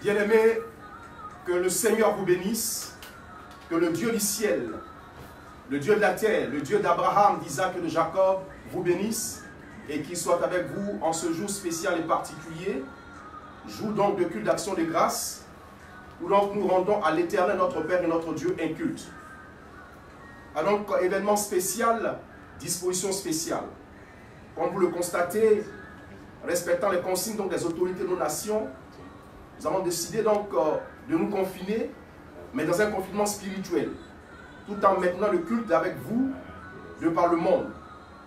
Bien-aimés, que le Seigneur vous bénisse, que le Dieu du ciel, le Dieu de la terre, le Dieu d'Abraham, d'Isaac et de Jacob vous bénisse et qu'il soit avec vous en ce jour spécial et particulier, jour donc de culte d'action de grâce, où donc nous rendons à l'Éternel notre Père et notre Dieu un culte. Alors, donc, événement spécial, disposition spéciale. Comme vous le constatez, respectant les consignes donc, des autorités de nos nations, nous avons décidé donc de nous confiner, mais dans un confinement spirituel, tout en maintenant le culte avec vous, de par le monde.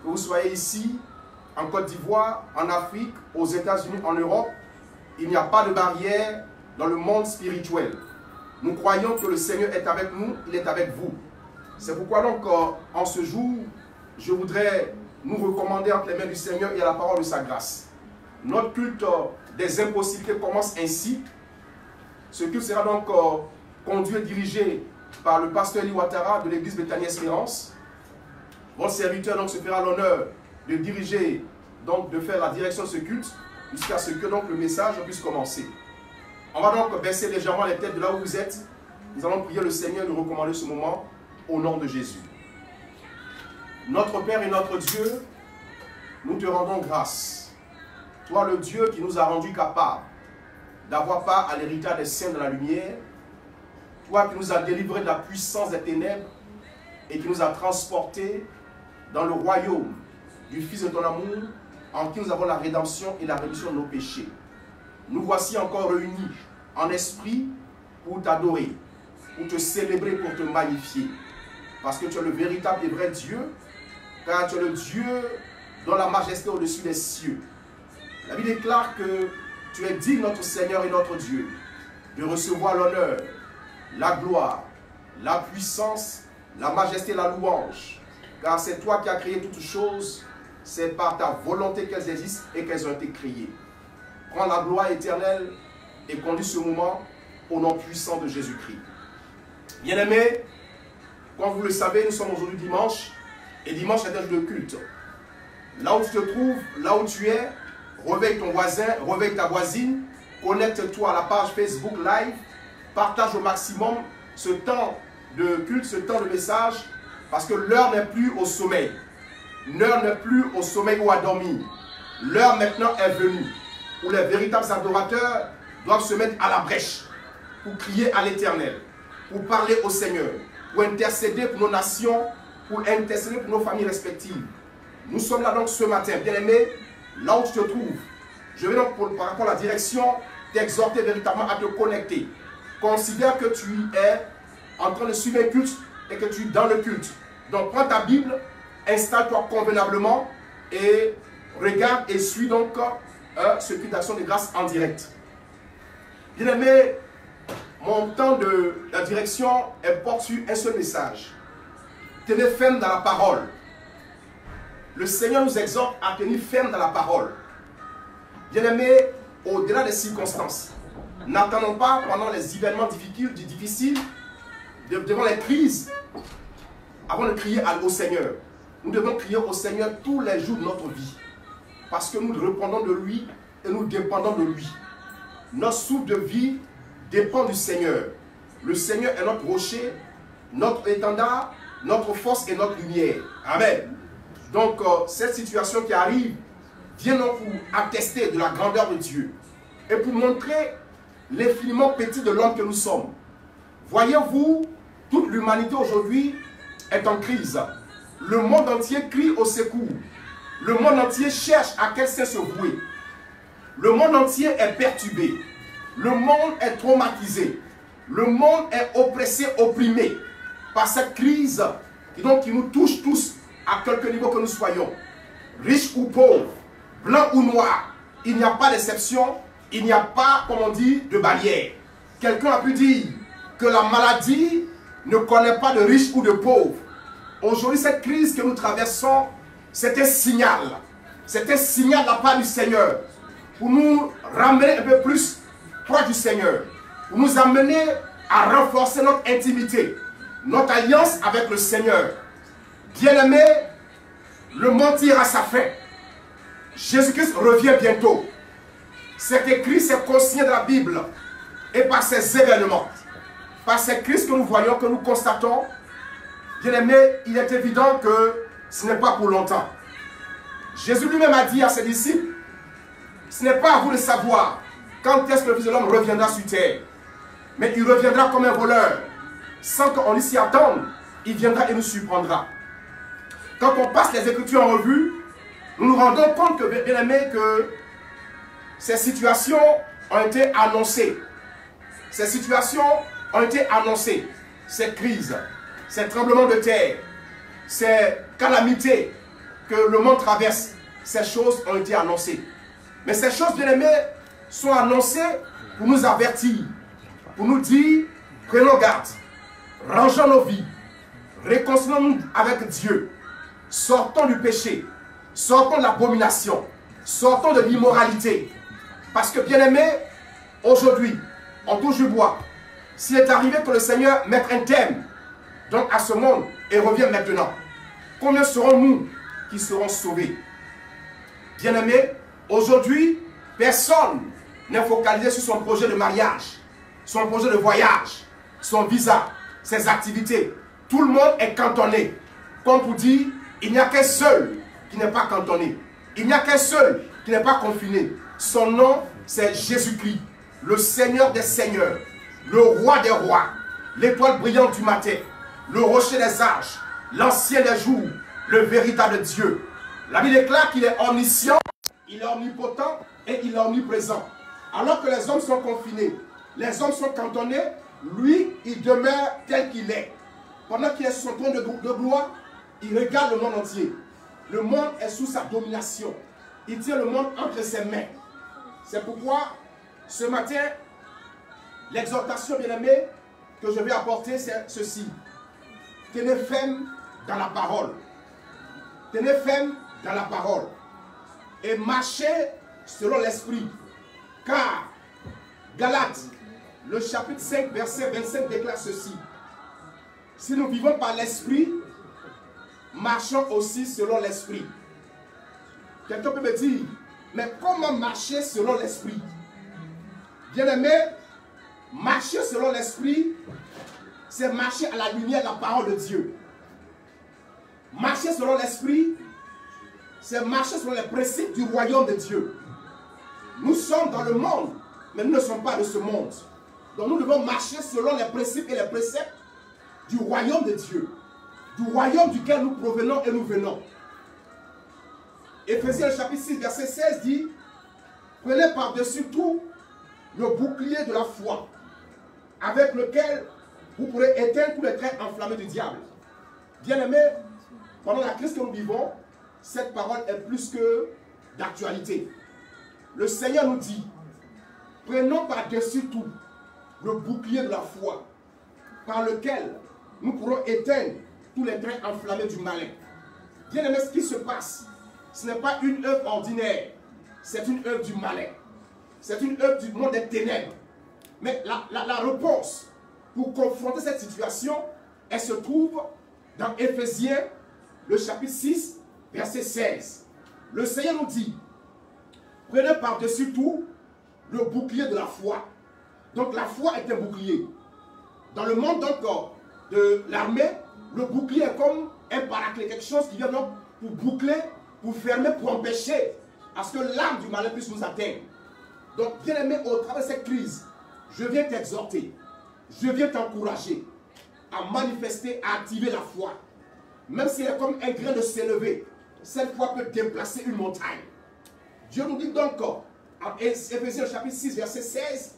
Que vous soyez ici, en Côte d'Ivoire, en Afrique, aux États-Unis, en Europe, il n'y a pas de barrière dans le monde spirituel. Nous croyons que le Seigneur est avec nous, il est avec vous. C'est pourquoi donc, en ce jour, je voudrais nous recommander entre les mains du Seigneur et à la parole de sa grâce. Notre culte des impossibilités commence ainsi. Ce culte sera donc conduit et dirigé par le pasteur Eli Ouattara de l'église Bethany Espérance. Votre serviteur donc se fera l'honneur de diriger, donc de faire la direction de ce culte, jusqu'à ce que donc le message puisse commencer. On va donc baisser légèrement les têtes de là où vous êtes. Nous allons prier le Seigneur de recommander ce moment au nom de Jésus. Notre Père et notre Dieu, nous te rendons grâce. Toi le Dieu qui nous a rendus capables d'avoir part à l'héritage des saints de la lumière, toi qui nous as délivrés de la puissance des ténèbres et qui nous a transportés dans le royaume du Fils de ton amour, en qui nous avons la rédemption et la rémission de nos péchés. Nous voici encore réunis en esprit pour t'adorer, pour te célébrer, pour te magnifier. Parce que tu es le véritable et vrai Dieu, car tu es le Dieu dont la majesté est au-dessus des cieux. La Bible déclare que tu es digne, notre Seigneur et notre Dieu, de recevoir l'honneur, la gloire, la puissance, la majesté, la louange. Car c'est toi qui as créé toutes choses, c'est par ta volonté qu'elles existent et qu'elles ont été créées. Prends la gloire éternelle et conduis ce moment au nom puissant de Jésus-Christ. Bien-aimés, comme vous le savez, nous sommes aujourd'hui dimanche, et dimanche est un jour de culte. Là où tu te trouves, là où tu es, réveille ton voisin, réveille ta voisine, connecte-toi à la page Facebook Live, partage au maximum ce temps de culte, ce temps de message, parce que l'heure n'est plus au sommeil. L'heure n'est plus au sommeil ou à dormir. L'heure maintenant est venue, où les véritables adorateurs doivent se mettre à la brèche, pour crier à l'Éternel, pour parler au Seigneur, pour intercéder pour nos nations, pour intercéder pour nos familles respectives. Nous sommes là donc ce matin, bien-aimés, là où tu te trouves. Je vais donc, par rapport à la direction, t'exhorter véritablement à te connecter. Considère que tu es en train de suivre un culte et que tu es dans le culte. Donc prends ta Bible, installe-toi convenablement et regarde et suis donc ce culte d'action de grâce en direct. Bien-aimés, mon temps de la direction porte sur un seul message. Tenez ferme dans la parole. Le Seigneur nous exhorte à tenir ferme dans la parole. Bien-aimés, au-delà des circonstances, n'attendons pas pendant les événements difficiles, devant les crises, avant de crier au Seigneur. Nous devons crier au Seigneur tous les jours de notre vie. Parce que nous dépendons de lui et nous dépendons de lui. Notre souffle de vie dépend du Seigneur. Le Seigneur est notre rocher, notre étendard, notre force et notre lumière. Amen. Donc, cette situation qui arrive vient donc pour attester de la grandeur de Dieu et pour montrer l'infiniment petit de l'homme que nous sommes. Voyez-vous, toute l'humanité aujourd'hui est en crise. Le monde entier crie au secours. Le monde entier cherche à quel sait se vouer. Le monde entier est perturbé. Le monde est traumatisé. Le monde est oppressé, opprimé par cette crise qui nous touche tous à quelque niveau que nous soyons. Riches ou pauvres, blancs ou noirs, il n'y a pas d'exception, il n'y a pas, comme on dit, de barrière. Quelqu'un a pu dire que la maladie ne connaît pas de riches ou de pauvres. Aujourd'hui, cette crise que nous traversons, c'est un signal. C'est un signal de la part du Seigneur pour nous ramener un peu plus proche du Seigneur, pour nous amener à renforcer notre intimité, notre alliance avec le Seigneur. Bien-aimés, le monde tire à sa fin. Jésus-Christ revient bientôt. C'est écrit, c'est consigné dans la Bible. et par ces événements, par ces crises que nous voyons, que nous constatons, bien aimé, il est évident que ce n'est pas pour longtemps. Jésus lui-même a dit à ses disciples, ce n'est pas à vous de savoir quand est-ce que le Fils de l'homme reviendra sur terre. Mais il reviendra comme un voleur. Sans qu'on s'y attende, il viendra et nous surprendra. Quand on passe les Écritures en revue, nous nous rendons compte que, bien aimé, que ces situations ont été annoncées. Ces situations ont été annoncées. Ces crises, ces tremblements de terre, ces calamités que le monde traverse, ces choses ont été annoncées. Mais ces choses, bien aimées, sont annoncées pour nous avertir, pour nous dire, prenons garde, rangeons nos vies, réconcilions-nous avec Dieu, sortons du péché, sortons de l'abomination, sortons de l'immoralité. Parce que, bien aimés, aujourd'hui, on touche du bois. S'il est arrivé que le Seigneur mette un terme donc à ce monde et revient maintenant, combien serons-nous qui seront sauvés? Bien aimés, aujourd'hui, personne n'est focalisé sur son projet de mariage, son projet de voyage, son visa, ses activités. Tout le monde est cantonné. Comme pour dire, il n'y a qu'un seul qui n'est pas cantonné. Il n'y a qu'un seul qui n'est pas confiné. Son nom, c'est Jésus-Christ, le Seigneur des Seigneurs, le Roi des Rois, l'étoile brillante du matin, le rocher des âges, l'ancien des jours, le véritable Dieu. La Bible déclare qu'il est omniscient, il est omnipotent et il est omniprésent. Alors que les hommes sont confinés, les hommes sont cantonnés, lui, il demeure tel qu'il est. Pendant qu'il est sur son trône de gloire, il regarde le monde entier. Le monde est sous sa domination. Il tient le monde entre ses mains. C'est pourquoi, ce matin, l'exhortation, bien-aimée, que je vais apporter, c'est ceci. Tenez ferme dans la parole. Tenez ferme dans la parole. Et marchez selon l'esprit. Car, Galates, le chapitre 5, verset 25 déclare ceci. Si nous vivons par l'esprit, marchons aussi selon l'esprit. Quelqu'un peut me dire, mais comment marcher selon l'esprit? Bien-aimé, marcher selon l'esprit, c'est marcher à la lumière de la parole de Dieu. Marcher selon l'esprit, c'est marcher selon les principes du royaume de Dieu. Nous sommes dans le monde, mais nous ne sommes pas de ce monde. Donc nous devons marcher selon les principes et les préceptes du royaume de Dieu. Du royaume duquel nous provenons et nous venons. Éphésiens chapitre 6, verset 16 dit, prenez par-dessus tout le bouclier de la foi, avec lequel vous pourrez éteindre tous les traits enflammés du diable. Bien-aimés, pendant la crise que nous vivons, cette parole est plus que d'actualité. Le Seigneur nous dit, prenons par-dessus tout le bouclier de la foi, par lequel nous pourrons éteindre tous les traits enflammés du malin. Bien-aimés, ce qui se passe, ce n'est pas une œuvre ordinaire, c'est une œuvre du malin. C'est une œuvre du monde des ténèbres. Mais la réponse pour confronter cette situation, elle se trouve dans Éphésiens, le chapitre 6, verset 16. Le Seigneur nous dit, prenez par-dessus tout le bouclier de la foi. Donc la foi est un bouclier. Dans le monde donc, de l'armée, le bouclier est comme un paraclet, quelque chose qui vient donc pour boucler, pour fermer, pour empêcher à ce que l'âme du malin puisse nous atteindre. Donc, bien aimé, au travers de cette crise, je viens t'exhorter, je viens t'encourager à manifester, à activer la foi. Même si elle est comme un grain de s'élever, cette foi peut déplacer une montagne. Dieu nous dit donc, en Éphésiens chapitre 6, verset 16,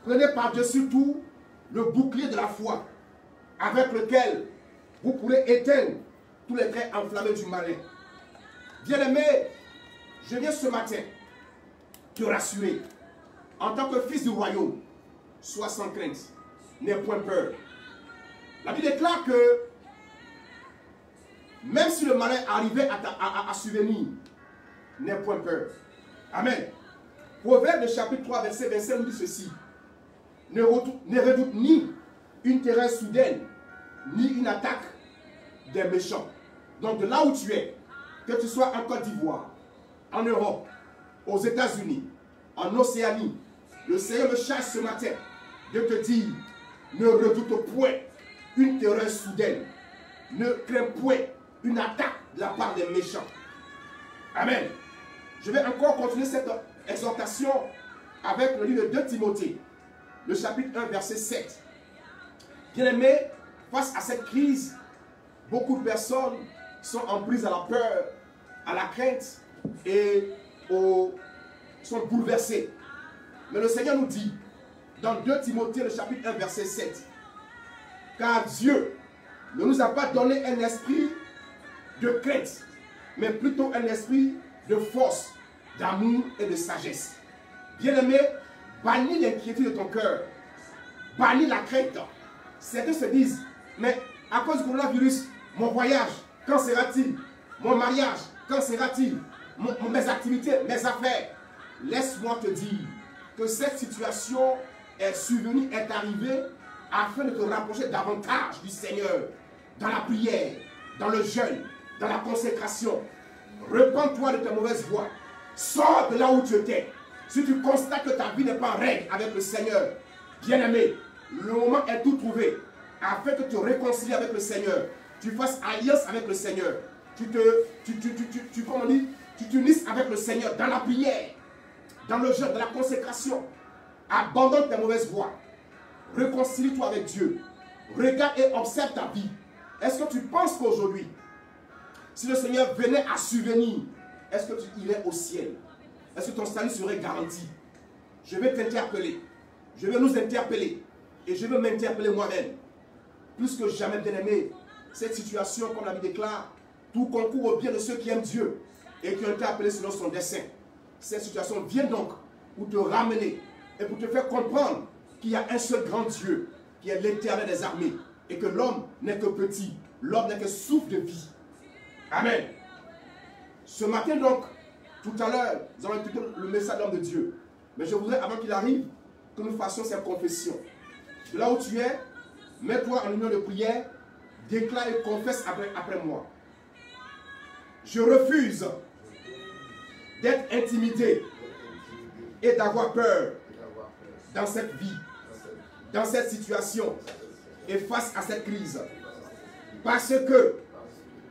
prenez par-dessus tout le bouclier de la foi, avec lequel vous pourrez éteindre tous les traits enflammés du malin. Bien aimé, je viens ce matin te rassurer. En tant que fils du royaume, sois sans crainte, n'aie point peur. La Bible déclare que même si le malin arrivait à survenir, n'aie point peur. Amen. Proverbe de chapitre 3, verset 25 nous dit ceci. Ne redoute ni une terreur soudaine, ni une attaque des méchants. Donc de là où tu es, que tu sois en Côte d'Ivoire, en Europe, aux États-Unis, en Océanie, le Seigneur me charge ce matin de te dire, ne redoute point une terreur soudaine. Ne crains point une attaque de la part des méchants. Amen. Je vais encore continuer cette exhortation avec le livre de 2 Timothée, le chapitre 1, verset 7. Bien-aimés, face à cette crise, beaucoup de personnes sont en prise à la peur, à la crainte et sont bouleversées. Mais le Seigneur nous dit, dans 2 Timothée, le chapitre 1, verset 7, car Dieu ne nous a pas donné un esprit de crainte, mais plutôt un esprit de force, d'amour et de sagesse. Bien-aimé, bannis l'inquiétude de ton cœur, bannis la crainte. Certains se disent, mais à cause du coronavirus, mon voyage, quand sera-t-il? Mon mariage, quand sera-t-il? Mes activités, mes affaires. Laisse-moi te dire que cette situation est survenue, est arrivée afin de te rapprocher davantage du Seigneur, dans la prière, dans le jeûne, dans la consécration. Repends-toi de ta mauvaise voie. Sors de là où tu étais. Si tu constates que ta vie n'est pas en règle avec le Seigneur, bien-aimé, le moment est tout trouvé afin que tu te réconcilies avec le Seigneur. Tu fasses alliance avec le Seigneur. Tu t'unisses avec le Seigneur dans la prière, dans le jeûne, dans la consécration. Abandonne tes mauvaises voies. Réconcilie-toi avec Dieu. Regarde et observe ta vie. Est-ce que tu penses qu'aujourd'hui, si le Seigneur venait à survenir, est-ce que tu irais au ciel? Est-ce que ton salut serait garanti? Je vais t'interpeller. Je vais nous interpeller. Et je veux m'interpeller moi-même. Plus que jamais, bien-aimé, cette situation, comme la Bible déclare, tout concourt au bien de ceux qui aiment Dieu et qui ont été appelés selon son dessein. Cette situation vient donc pour te ramener et pour te faire comprendre qu'il y a un seul grand Dieu, qui est l'Éternel des armées, et que l'homme n'est que petit, l'homme n'est que souffle de vie. Amen. Ce matin donc, tout à l'heure, nous allons écouter le message de l'homme de Dieu. Mais je voudrais, avant qu'il arrive, que nous fassions cette confession. De là où tu es, mets-toi en union de prière, déclare et confesse après moi. Je refuse d'être intimidé et d'avoir peur dans cette vie, dans cette situation et face à cette crise. Parce que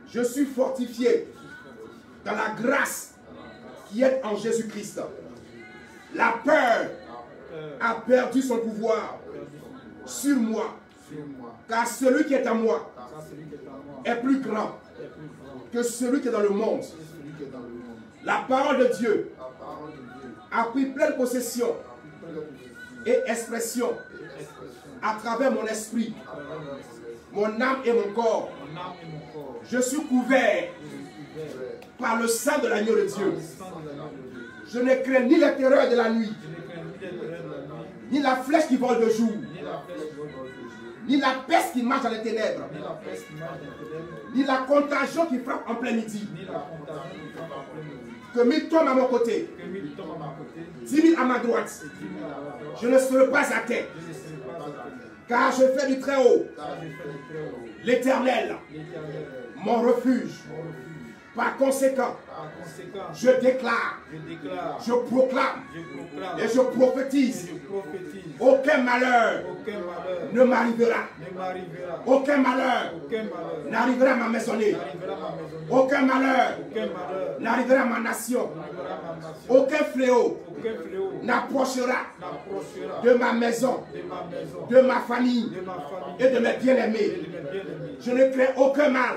je suis fortifié dans la grâce qui est en Jésus-Christ. La peur a perdu son pouvoir sur moi, car celui qui est en moi est plus grand que celui qui est dans le monde. La parole de Dieu a pris pleine possession et expression à travers mon esprit, mon âme et mon corps. Je suis couvert par le sang de l'agneau de Dieu. Je ne crains ni la terreur de la nuit, ni la flèche qui vole de jour, ni la peste qui marche dans les ténèbres, ni la contagion qui frappe en plein midi. Que 1000 tombent à mon côté, 10 000 à ma droite, je ne serai pas à terre, car je fais du très haut l'Éternel, mon refuge. Par conséquent, je déclare, je proclame et je prophétise. Aucun malheur ne m'arrivera. Aucun malheur n'arrivera à ma maisonnée. Aucun malheur n'arrivera à ma nation. Aucun fléau n'approchera de ma maison, de ma famille et de mes bien-aimés. Je ne crains aucun mal,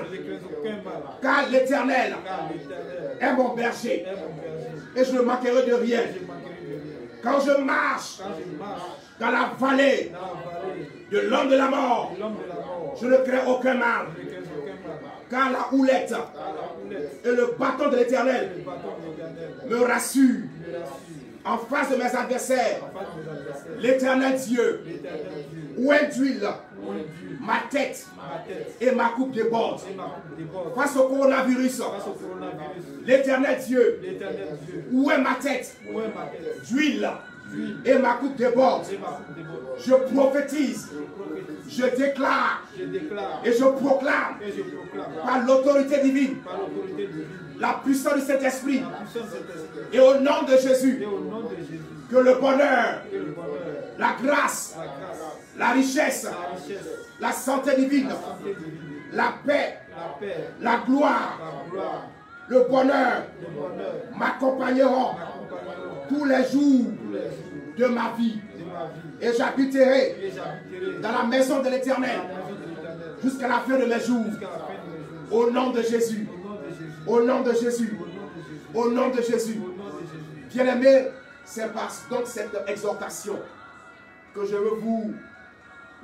car l'Éternel est mon berger et je ne manquerai de rien. Quand je marche dans la vallée de l'homme de la mort, je ne crains aucun mal, car la houlette et le bâton de l'Éternel me rassurent. En face de mes adversaires, l'Éternel Dieu oint d'huile ma tête et ma coupe déborde. Face au coronavirus, l'Éternel Dieu oint ma tête d'huile et ma coupe déborde. Je prophétise, je déclare et je proclame par l'autorité divine la puissance de cet esprit et au nom de Jésus que le bonheur, la grâce, la richesse, la santé divine, la paix, la gloire, le bonheur m'accompagneront tous les jours de ma vie. Et j'habiterai dans la maison de l'Éternel jusqu'à la fin de mes jours. Au nom de Jésus. Au nom de Jésus. Au nom de Jésus. Bien-aimés, c'est par donc cette exhortation que je veux vous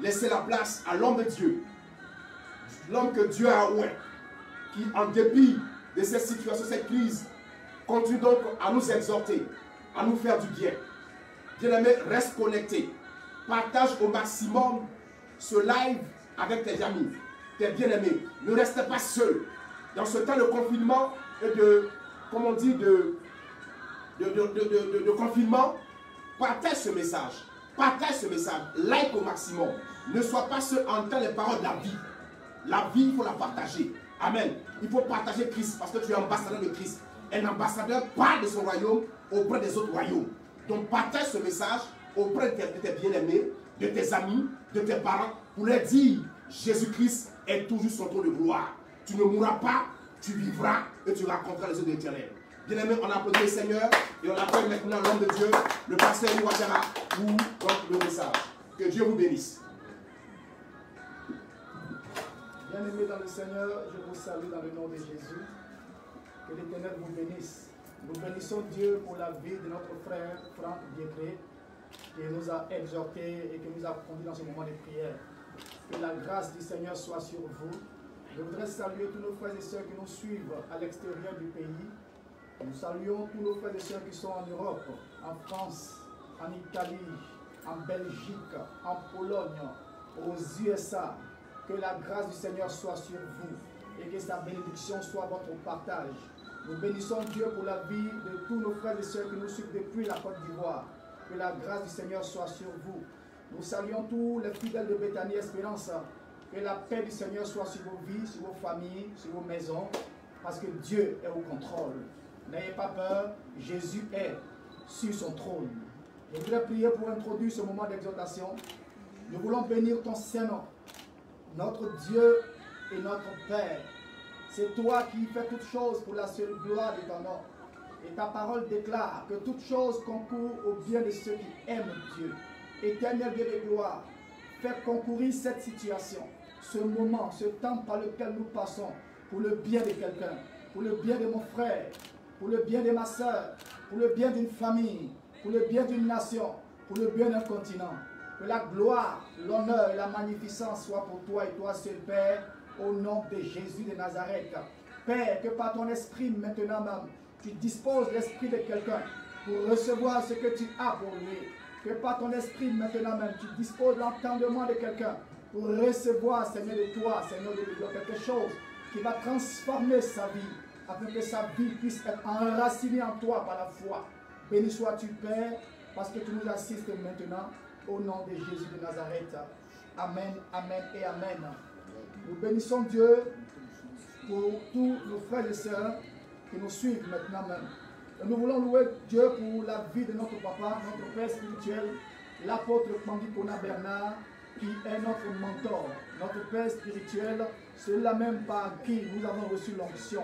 laisser la place à l'homme de Dieu. L'homme que Dieu a oint, qui en dépit de cette situation, cette crise, continue donc à nous exhorter, à nous faire du bien. Bien-aimé, reste connecté. Partage au maximum ce live avec tes amis, tes bien-aimés. Ne reste pas seul. Dans ce temps de confinement et de, comme on dit, de confinement, partage ce message. Partage ce message. Like au maximum. Ne sois pas seul en entendant les paroles de la vie. La vie, il faut la partager. Amen. Il faut partager Christ parce que tu es ambassadeur de Christ. Un ambassadeur parle de son royaume auprès des autres royaumes. Donc partage ce message auprès de tes bien-aimés, de tes amis, de tes parents, pour leur dire Jésus-Christ est toujours son trône de gloire. Tu ne mourras pas, tu vivras et tu raconteras les œuvres de l'Éternel. Bien-aimés, on applaudit le Seigneur et on appelle maintenant l'homme de Dieu, le pasteur Ouattara, pour donc le message. Que Dieu vous bénisse. Bien-aimés dans le Seigneur, je vous salue dans le nom de Jésus. Que l'Éternel vous bénisse. Nous bénissons Dieu pour la vie de notre frère Franck Diécré, qui nous a exhortés et qui nous a conduits dans ce moment de prière. Que la grâce du Seigneur soit sur vous. Je voudrais saluer tous nos frères et sœurs qui nous suivent à l'extérieur du pays. Nous saluons tous nos frères et sœurs qui sont en Europe, en France, en Italie, en Belgique, en Pologne, aux USA. Que la grâce du Seigneur soit sur vous et que sa bénédiction soit votre partage. Nous bénissons Dieu pour la vie de tous nos frères et sœurs qui nous suivent depuis la Côte d'Ivoire. Que la grâce du Seigneur soit sur vous. Nous saluons tous les fidèles de Bethany Espérance. Que la paix du Seigneur soit sur vos vies, sur vos familles, sur vos maisons, parce que Dieu est au contrôle. N'ayez pas peur, Jésus est sur son trône. Je voudrais prier pour introduire ce moment d'exhortation. Nous voulons bénir ton Saint-Nom, notre Dieu et notre Père. C'est toi qui fais toutes choses pour la seule gloire de ton nom. Et ta parole déclare que toutes choses concourent au bien de ceux qui aiment Dieu. Éternel Dieu de gloire, fais concourir cette situation, ce moment, ce temps par lequel nous passons, pour le bien de quelqu'un, pour le bien de mon frère, pour le bien de ma soeur, pour le bien d'une famille, pour le bien d'une nation, pour le bien d'un continent. Que la gloire, l'honneur et la magnificence soient pour toi et toi seul, Père, au nom de Jésus de Nazareth. Père, que par ton esprit maintenant même, tu disposes l'esprit de quelqu'un pour recevoir ce que tu as pour lui. Que par ton esprit maintenant même, tu disposes l'entendement de quelqu'un pour recevoir, Seigneur, de toi, Seigneur, de quelque chose qui va transformer sa vie, afin que sa vie puisse être enracinée en toi par la foi. Béni sois-tu, Père, parce que tu nous assistes maintenant, au nom de Jésus de Nazareth. Amen, amen et amen. Nous bénissons Dieu pour tous nos frères et sœurs qui nous suivent maintenant même. Et nous voulons louer Dieu pour la vie de notre papa, notre père spirituel, l'apôtre Pandikona Bernard, qui est notre mentor, notre père spirituel, celui-là même par qui nous avons reçu l'onction.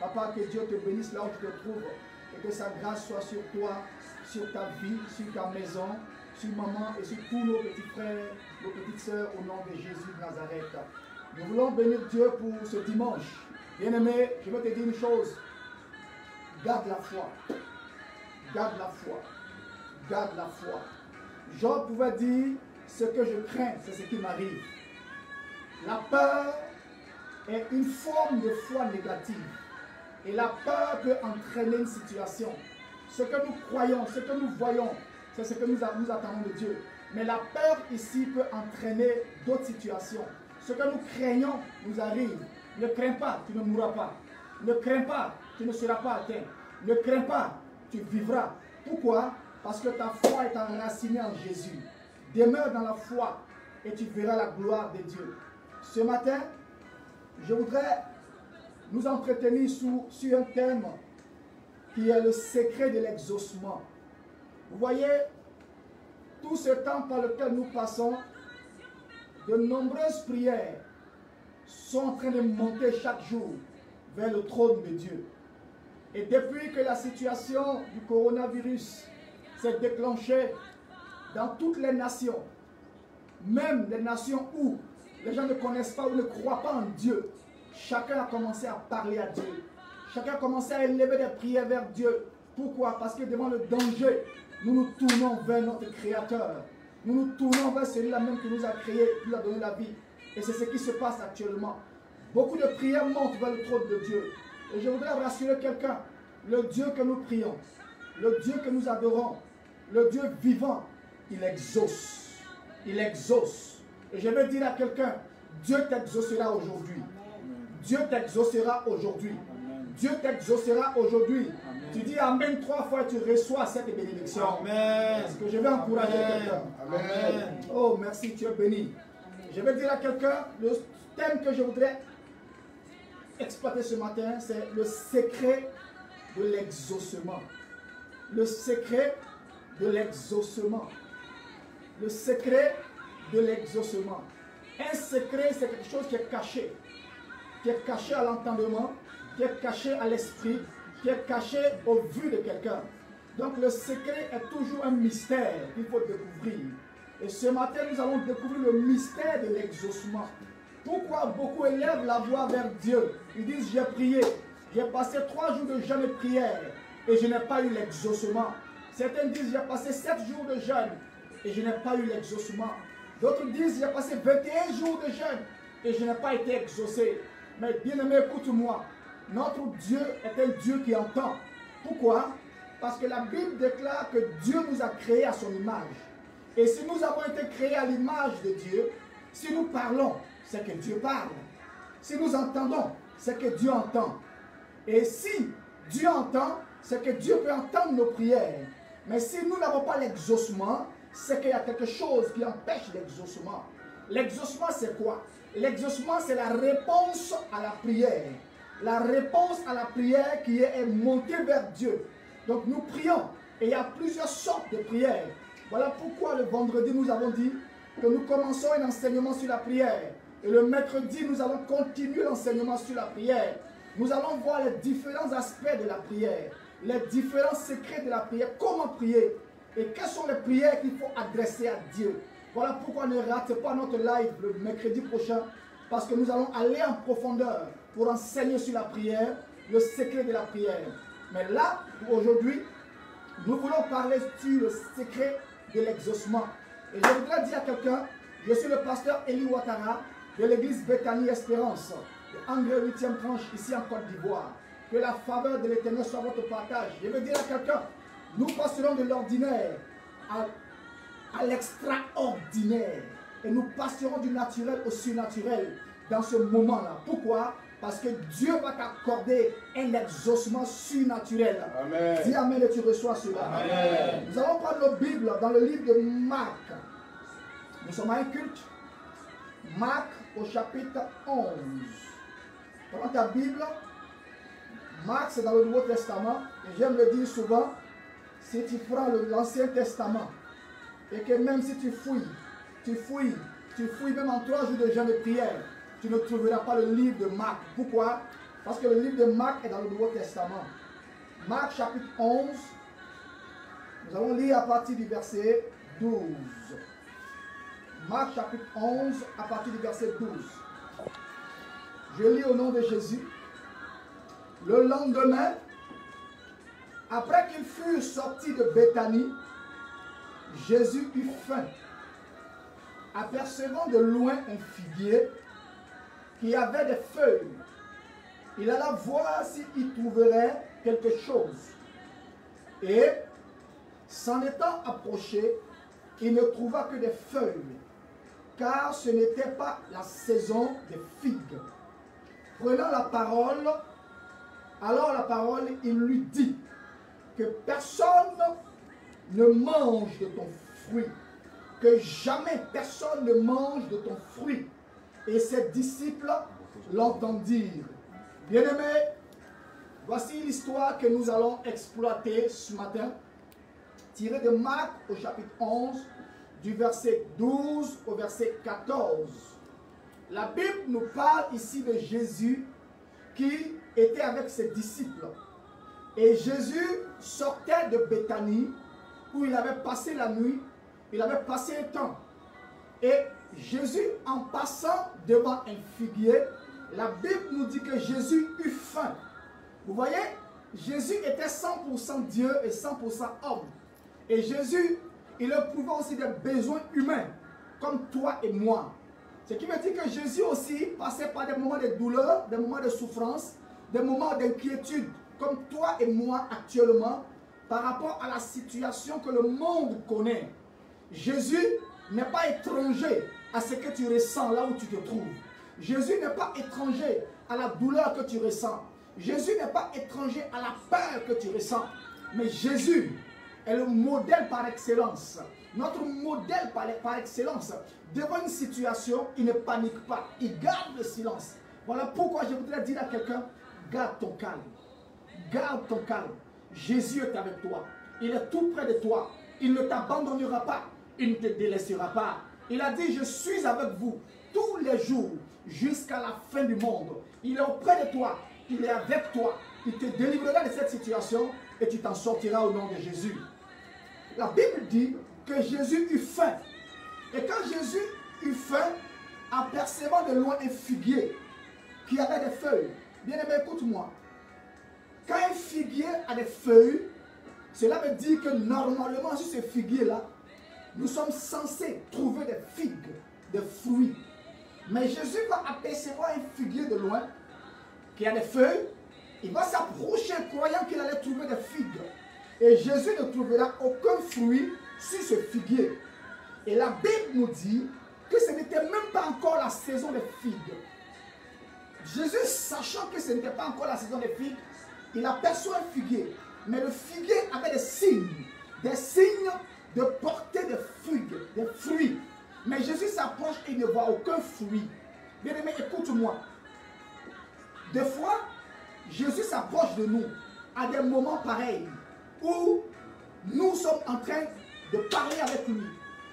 Papa, que Dieu te bénisse là où tu te trouves et que sa grâce soit sur toi, sur ta vie, sur ta maison, sur maman et sur tous nos petits frères, nos petites sœurs au nom de Jésus de Nazareth. Nous voulons bénir Dieu pour ce dimanche. Bien-aimé, je veux te dire une chose. Garde la foi. Garde la foi. Garde la foi. Job pouvait dire, ce que je crains, c'est ce qui m'arrive. La peur est une forme de foi négative. Et la peur peut entraîner une situation. Ce que nous croyons, ce que nous voyons, c'est ce que nous attendons de Dieu. Mais la peur ici peut entraîner d'autres situations. Ce que nous craignons nous arrive. Ne crains pas, tu ne mourras pas. Ne crains pas, tu ne seras pas atteint. Ne crains pas, tu vivras. Pourquoi? Parce que ta foi est enracinée en Jésus. Demeure dans la foi et tu verras la gloire de Dieu. Ce matin, je voudrais nous entretenir sur un thème qui est le secret de l'exaucement. Vous voyez, tout ce temps par lequel nous passons, de nombreuses prières sont en train de monter chaque jour vers le trône de Dieu. Et depuis que la situation du coronavirus s'est déclenchée dans toutes les nations, même les nations où les gens ne connaissent pas ou ne croient pas en Dieu, chacun a commencé à parler à Dieu. Chacun a commencé à élever des prières vers Dieu. Pourquoi? Parce que devant le danger, nous nous tournons vers notre Créateur. Nous nous tournons vers celui-là même qui nous a créé, qui nous a donné la vie. Et c'est ce qui se passe actuellement. Beaucoup de prières montent vers le trône de Dieu. Et je voudrais rassurer quelqu'un. Le Dieu que nous prions, le Dieu que nous adorons, le Dieu vivant, il exauce. Il exauce. Et je vais dire à quelqu'un, Dieu t'exaucera aujourd'hui. Dieu t'exaucera aujourd'hui. Dieu t'exaucera aujourd'hui. Tu dis Amen 3 fois et tu reçois cette bénédiction. Amen. Est-ce que je vais encourager quelqu'un? Amen. Oh, merci, tu es béni. Je vais dire à quelqu'un, le thème que je voudrais exploiter ce matin, c'est le secret de l'exaucement. Le secret de l'exaucement. Le secret de l'exaucement. Un secret, c'est quelque chose qui est caché à l'entendement, qui est caché à l'esprit, qui est caché au vu de quelqu'un. Donc le secret est toujours un mystère qu'il faut découvrir. Et ce matin, nous allons découvrir le mystère de l'exaucement. Pourquoi beaucoup élèvent la voix vers Dieu? Ils disent, j'ai prié, j'ai passé 3 jours de jeûne et prière et je n'ai pas eu l'exaucement. Certains disent, j'ai passé 7 jours de jeûne et je n'ai pas eu l'exaucement. D'autres disent, j'ai passé 21 jours de jeûne et je n'ai pas été exaucé. Mais bien-aimé, écoute-moi. Notre Dieu est un Dieu qui entend. Pourquoi? Parce que la Bible déclare que Dieu nous a créés à son image. Et si nous avons été créés à l'image de Dieu, si nous parlons, c'est que Dieu parle. Si nous entendons, c'est que Dieu entend. Et si Dieu entend, c'est que Dieu peut entendre nos prières. Mais si nous n'avons pas l'exaucement, c'est qu'il y a quelque chose qui empêche l'exaucement. L'exaucement, c'est quoi? L'exaucement, c'est la réponse à la prière. La réponse à la prière qui est montée vers Dieu. Donc nous prions et il y a plusieurs sortes de prières. Voilà pourquoi le vendredi nous avons dit que nous commençons un enseignement sur la prière. Et le mercredi nous allons continuer l'enseignement sur la prière. Nous allons voir les différents aspects de la prière, les différents secrets de la prière, comment prier et quelles sont les prières qu'il faut adresser à Dieu. Voilà pourquoi ne ratez pas notre live le mercredi prochain, parce que nous allons aller en profondeur pour enseigner sur la prière, le secret de la prière. Mais là, aujourd'hui, nous voulons parler sur le secret de l'exaucement. Et je voudrais dire à quelqu'un, je suis le pasteur Eli Ouattara de l'église Bethany Espérance, de Angré 8e tranche, ici en Côte d'Ivoire. Que la faveur de l'Éternel soit votre partage. Je veux dire à quelqu'un, nous passerons de l'ordinaire à l'extraordinaire. Et nous passerons du naturel au surnaturel dans ce moment-là. Pourquoi? Parce que Dieu va t'accorder un exaucement surnaturel. Amen. Dis Amen et tu reçois cela. Amen. Nous allons prendre nos Bibles dans le livre de Marc. Nous sommes à un culte. Marc au chapitre 11. Prends ta Bible. Marc, c'est dans le Nouveau Testament. Et j'aime le dire souvent, si tu prends l'Ancien Testament, et que même si tu fouilles même en 3 jours de jeûne et prière, tu ne trouveras pas le livre de Marc. Pourquoi? Parce que le livre de Marc est dans le Nouveau Testament. Marc chapitre 11, nous allons lire à partir du verset 12. Marc chapitre 11, à partir du verset 12. Je lis au nom de Jésus. Le lendemain, après qu'ils furent sortis de Béthanie, Jésus eut faim. Apercevant de loin un figuier qui avait des feuilles, il alla voir s'il trouverait quelque chose. Et, s'en étant approché, il ne trouva que des feuilles, car ce n'était pas la saison des figues. Prenant la parole, alors la parole, il lui dit que personne ne mange de ton fruit, que jamais personne ne mange de ton fruit. Et ses disciples l'entendirent. Bien-aimés, voici l'histoire que nous allons exploiter ce matin. tiré de Marc au chapitre 11, du verset 12 au verset 14. La Bible nous parle ici de Jésus qui était avec ses disciples. Et Jésus sortait de Béthanie où il avait passé la nuit, il avait passé un temps. Et Jésus, en passant devant un figuier, la Bible nous dit que Jésus eut faim. Vous voyez, Jésus était 100% Dieu et 100% homme. Et Jésus, il éprouvait aussi des besoins humains, comme toi et moi. Ce qui veut dire que Jésus aussi passait par des moments de douleur, des moments de souffrance, des moments d'inquiétude, comme toi et moi actuellement, par rapport à la situation que le monde connaît. Jésus n'est pas étranger à ce que tu ressens là où tu te trouves. Jésus n'est pas étranger à la douleur que tu ressens. Jésus n'est pas étranger à la peur que tu ressens. Mais Jésus est le modèle par excellence. Notre modèle par excellence. Devant une situation, il ne panique pas. Il garde le silence. Voilà pourquoi je voudrais dire à quelqu'un, garde ton calme. Garde ton calme. Jésus est avec toi. Il est tout près de toi. Il ne t'abandonnera pas. Il ne te délaissera pas. Il a dit, je suis avec vous tous les jours jusqu'à la fin du monde. Il est auprès de toi. Il est avec toi. Il te délivrera de cette situation et tu t'en sortiras au nom de Jésus. La Bible dit que Jésus eut faim. Et quand Jésus eut faim, en percevant de loin un figuier qui avait des feuilles. Bien aimé, écoute-moi. Quand un figuier a des feuilles, cela veut dire que normalement sur ce figuier-là, nous sommes censés trouver des figues, des fruits. Mais Jésus va apercevoir un figuier de loin qui a des feuilles. Il va s'approcher croyant qu'il allait trouver des figues. Et Jésus ne trouvera aucun fruit sur ce figuier. Et la Bible nous dit que ce n'était même pas encore la saison des figues. Jésus, sachant que ce n'était pas encore la saison des figues, il aperçoit un figuier. Mais le figuier avait des signes de porter des figues, des fruits. Mais Jésus s'approche et il ne voit aucun fruit. Bien aimé, écoute-moi. Des fois, Jésus s'approche de nous à des moments pareils où nous sommes en train de parler avec lui,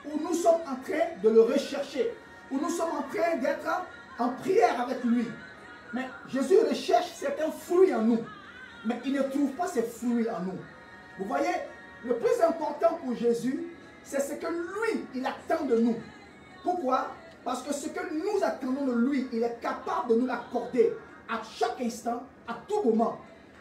où nous sommes en train de le rechercher, où nous sommes en train d'être en prière avec lui. Mais Jésus recherche certains fruits en nous, mais il ne trouve pas ces fruits en nous. Vous voyez, le plus important pour Jésus, c'est ce que lui, il attend de nous. Pourquoi? Parce que ce que nous attendons de lui, il est capable de nous l'accorder à chaque instant, à tout moment.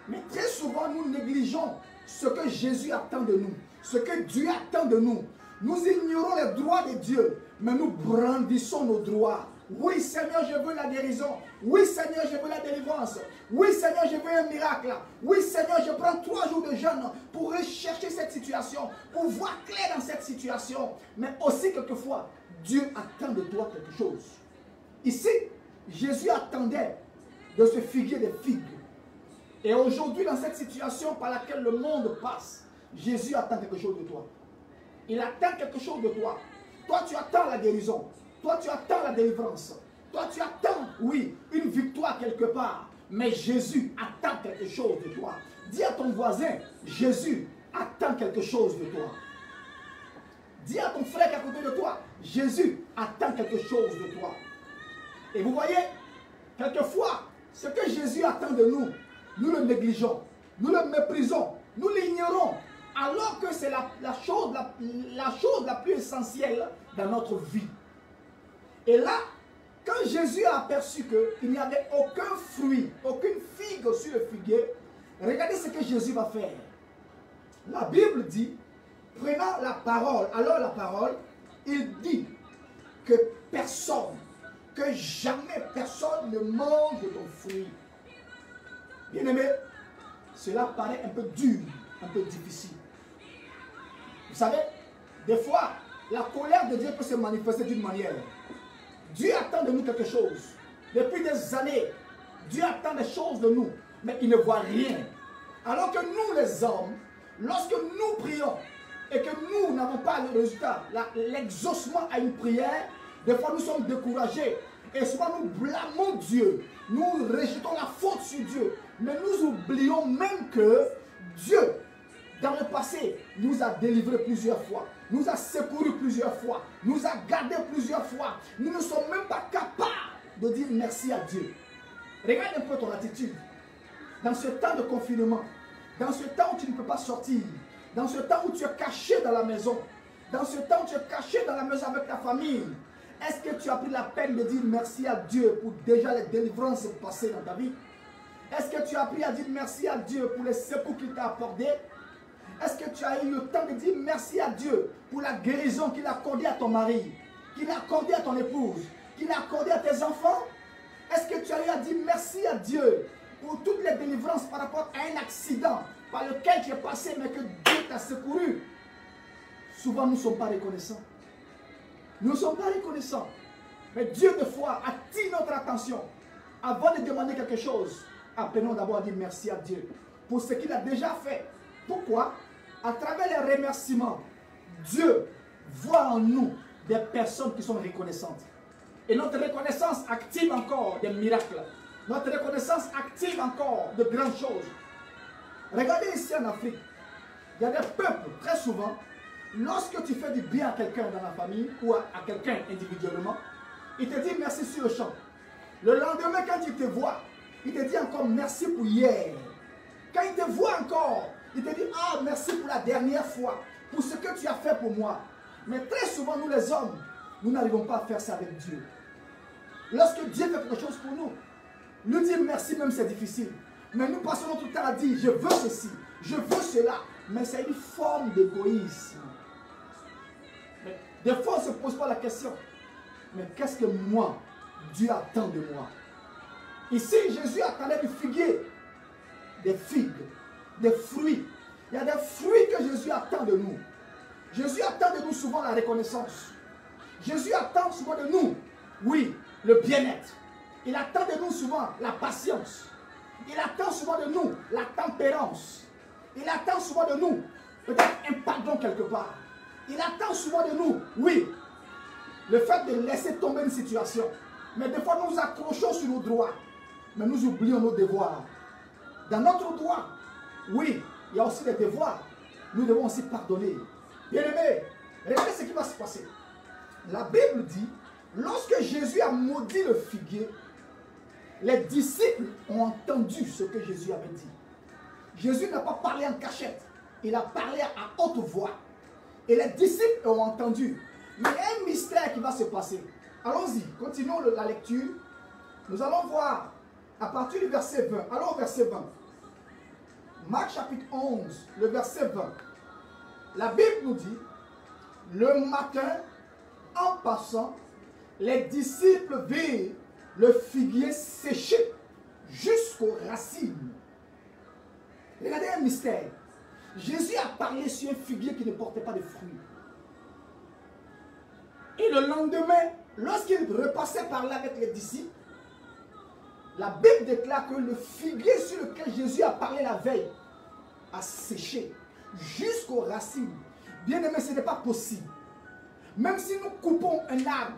Mais très souvent, nous négligeons ce que Jésus attend de nous, ce que Dieu attend de nous. Nous ignorons les droits de Dieu, mais nous brandissons nos droits. Oui, Seigneur, je veux la guérison. Oui, Seigneur, je veux la délivrance. Oui, Seigneur, je veux un miracle. Oui, Seigneur, je prends 3 jours de jeûne pour rechercher cette situation, pour voir clair dans cette situation. Mais aussi, quelquefois, Dieu attend de toi quelque chose. Ici, Jésus attendait de ce figuier des figues. Et aujourd'hui, dans cette situation par laquelle le monde passe, Jésus attend quelque chose de toi. Il attend quelque chose de toi. Toi, tu attends la guérison. Toi, tu attends la délivrance. Toi, tu attends, oui, une victoire quelque part. Mais Jésus attend quelque chose de toi. Dis à ton voisin, Jésus attend quelque chose de toi. Dis à ton frère qui est à côté de toi, Jésus attend quelque chose de toi. Et vous voyez, quelquefois, ce que Jésus attend de nous, nous le négligeons, nous le méprisons, nous l'ignorons, alors que c'est la chose la plus essentielle dans notre vie. Et là, quand Jésus a aperçu qu'il n'y avait aucun fruit, aucune figue sur le figuier, regardez ce que Jésus va faire. La Bible dit, prenant la parole, alors la parole, il dit que personne, que jamais personne ne mange de ton fruit. Bien aimé, cela paraît un peu dur, un peu difficile. Vous savez, des fois, la colère de Dieu peut se manifester d'une manière. Dieu attend de nous quelque chose. Depuis des années, Dieu attend des choses de nous, mais il ne voit rien. Alors que nous, les hommes, lorsque nous prions et que nous n'avons pas le résultat, l'exaucement à une prière, des fois nous sommes découragés. Et souvent nous blâmons Dieu. Nous rejetons la faute sur Dieu. Mais nous oublions même que Dieu, dans le passé, nous a délivrés plusieurs fois, nous a secourus plusieurs fois, nous a gardés plusieurs fois. Nous ne sommes même pas capables de dire merci à Dieu. Regarde un peu ton attitude. Dans ce temps de confinement, dans ce temps où tu ne peux pas sortir, dans ce temps où tu es caché dans la maison, dans ce temps où tu es caché dans la maison avec ta famille, est-ce que tu as pris la peine de dire merci à Dieu pour déjà les délivrances passées dans ta vie? Est-ce que tu as appris à dire merci à Dieu pour les secours qu'il t'a accordés? Est-ce que tu as eu le temps de dire merci à Dieu pour la guérison qu'il a accordée à ton mari, qu'il a accordée à ton épouse, qu'il a accordée à tes enfants? Est-ce que tu as eu à dire merci à Dieu pour toutes les délivrances par rapport à un accident par lequel tu es passé mais que Dieu t'a secouru? Souvent, nous ne sommes pas reconnaissants. Nous ne sommes pas reconnaissants. Mais Dieu, des fois, attire notre attention. Avant de demander quelque chose, apprenons d'abord à dire merci à Dieu pour ce qu'il a déjà fait. Pourquoi? À travers les remerciements, Dieu voit en nous des personnes qui sont reconnaissantes. Et notre reconnaissance active encore des miracles. Notre reconnaissance active encore de grandes choses. Regardez ici en Afrique, il y a des peuples, très souvent, lorsque tu fais du bien à quelqu'un dans la famille ou à quelqu'un individuellement, il te dit merci sur le champ. Le lendemain, quand il te voit, il te dit encore merci pour hier. Quand il te voit encore, il te dit ah merci pour la dernière fois, pour ce que tu as fait pour moi. Mais très souvent, nous les hommes, nous n'arrivons pas à faire ça avec Dieu. Lorsque Dieu fait quelque chose pour nous, lui dire merci même c'est difficile. Mais nous passons notre temps à dire je veux ceci, je veux cela. Mais c'est une forme d'égoïsme. Des fois, on ne se pose pas la question. Mais qu'est-ce que moi, Dieu attend de moi? Ici, Jésus attendait du figuier, des figues, des fruits. Il y a des fruits que Jésus attend de nous. Jésus attend de nous souvent la reconnaissance. Jésus attend souvent de nous, oui, le bien-être. Il attend de nous souvent la patience. Il attend souvent de nous la tempérance. Il attend souvent de nous peut-être un pardon quelque part. Il attend souvent de nous, oui, le fait de laisser tomber une situation. Mais des fois, nous nous accrochons sur nos droits, mais nous oublions nos devoirs. Dans notre droit, oui, il y a aussi des devoirs. Nous devons aussi pardonner. Bien-aimés, regardez ce qui va se passer. La Bible dit, lorsque Jésus a maudit le figuier, les disciples ont entendu ce que Jésus avait dit. Jésus n'a pas parlé en cachette, il a parlé à haute voix. Et les disciples ont entendu. Mais il y a un mystère qui va se passer. Allons-y, continuons la lecture. Nous allons voir à partir du verset 20. Allons au verset 20. Marc chapitre 11, le verset 20. La Bible nous dit, le matin, en passant, les disciples virent le figuier séché jusqu'aux racines. Regardez un mystère. Jésus a parlé sur un figuier qui ne portait pas de fruits. Et le lendemain, lorsqu'il repassait par là avec les disciples, la Bible déclare que le figuier sur lequel Jésus a parlé la veille a séché jusqu'aux racines. Bien aimé, ce n'est pas possible. Même si nous coupons un arbre,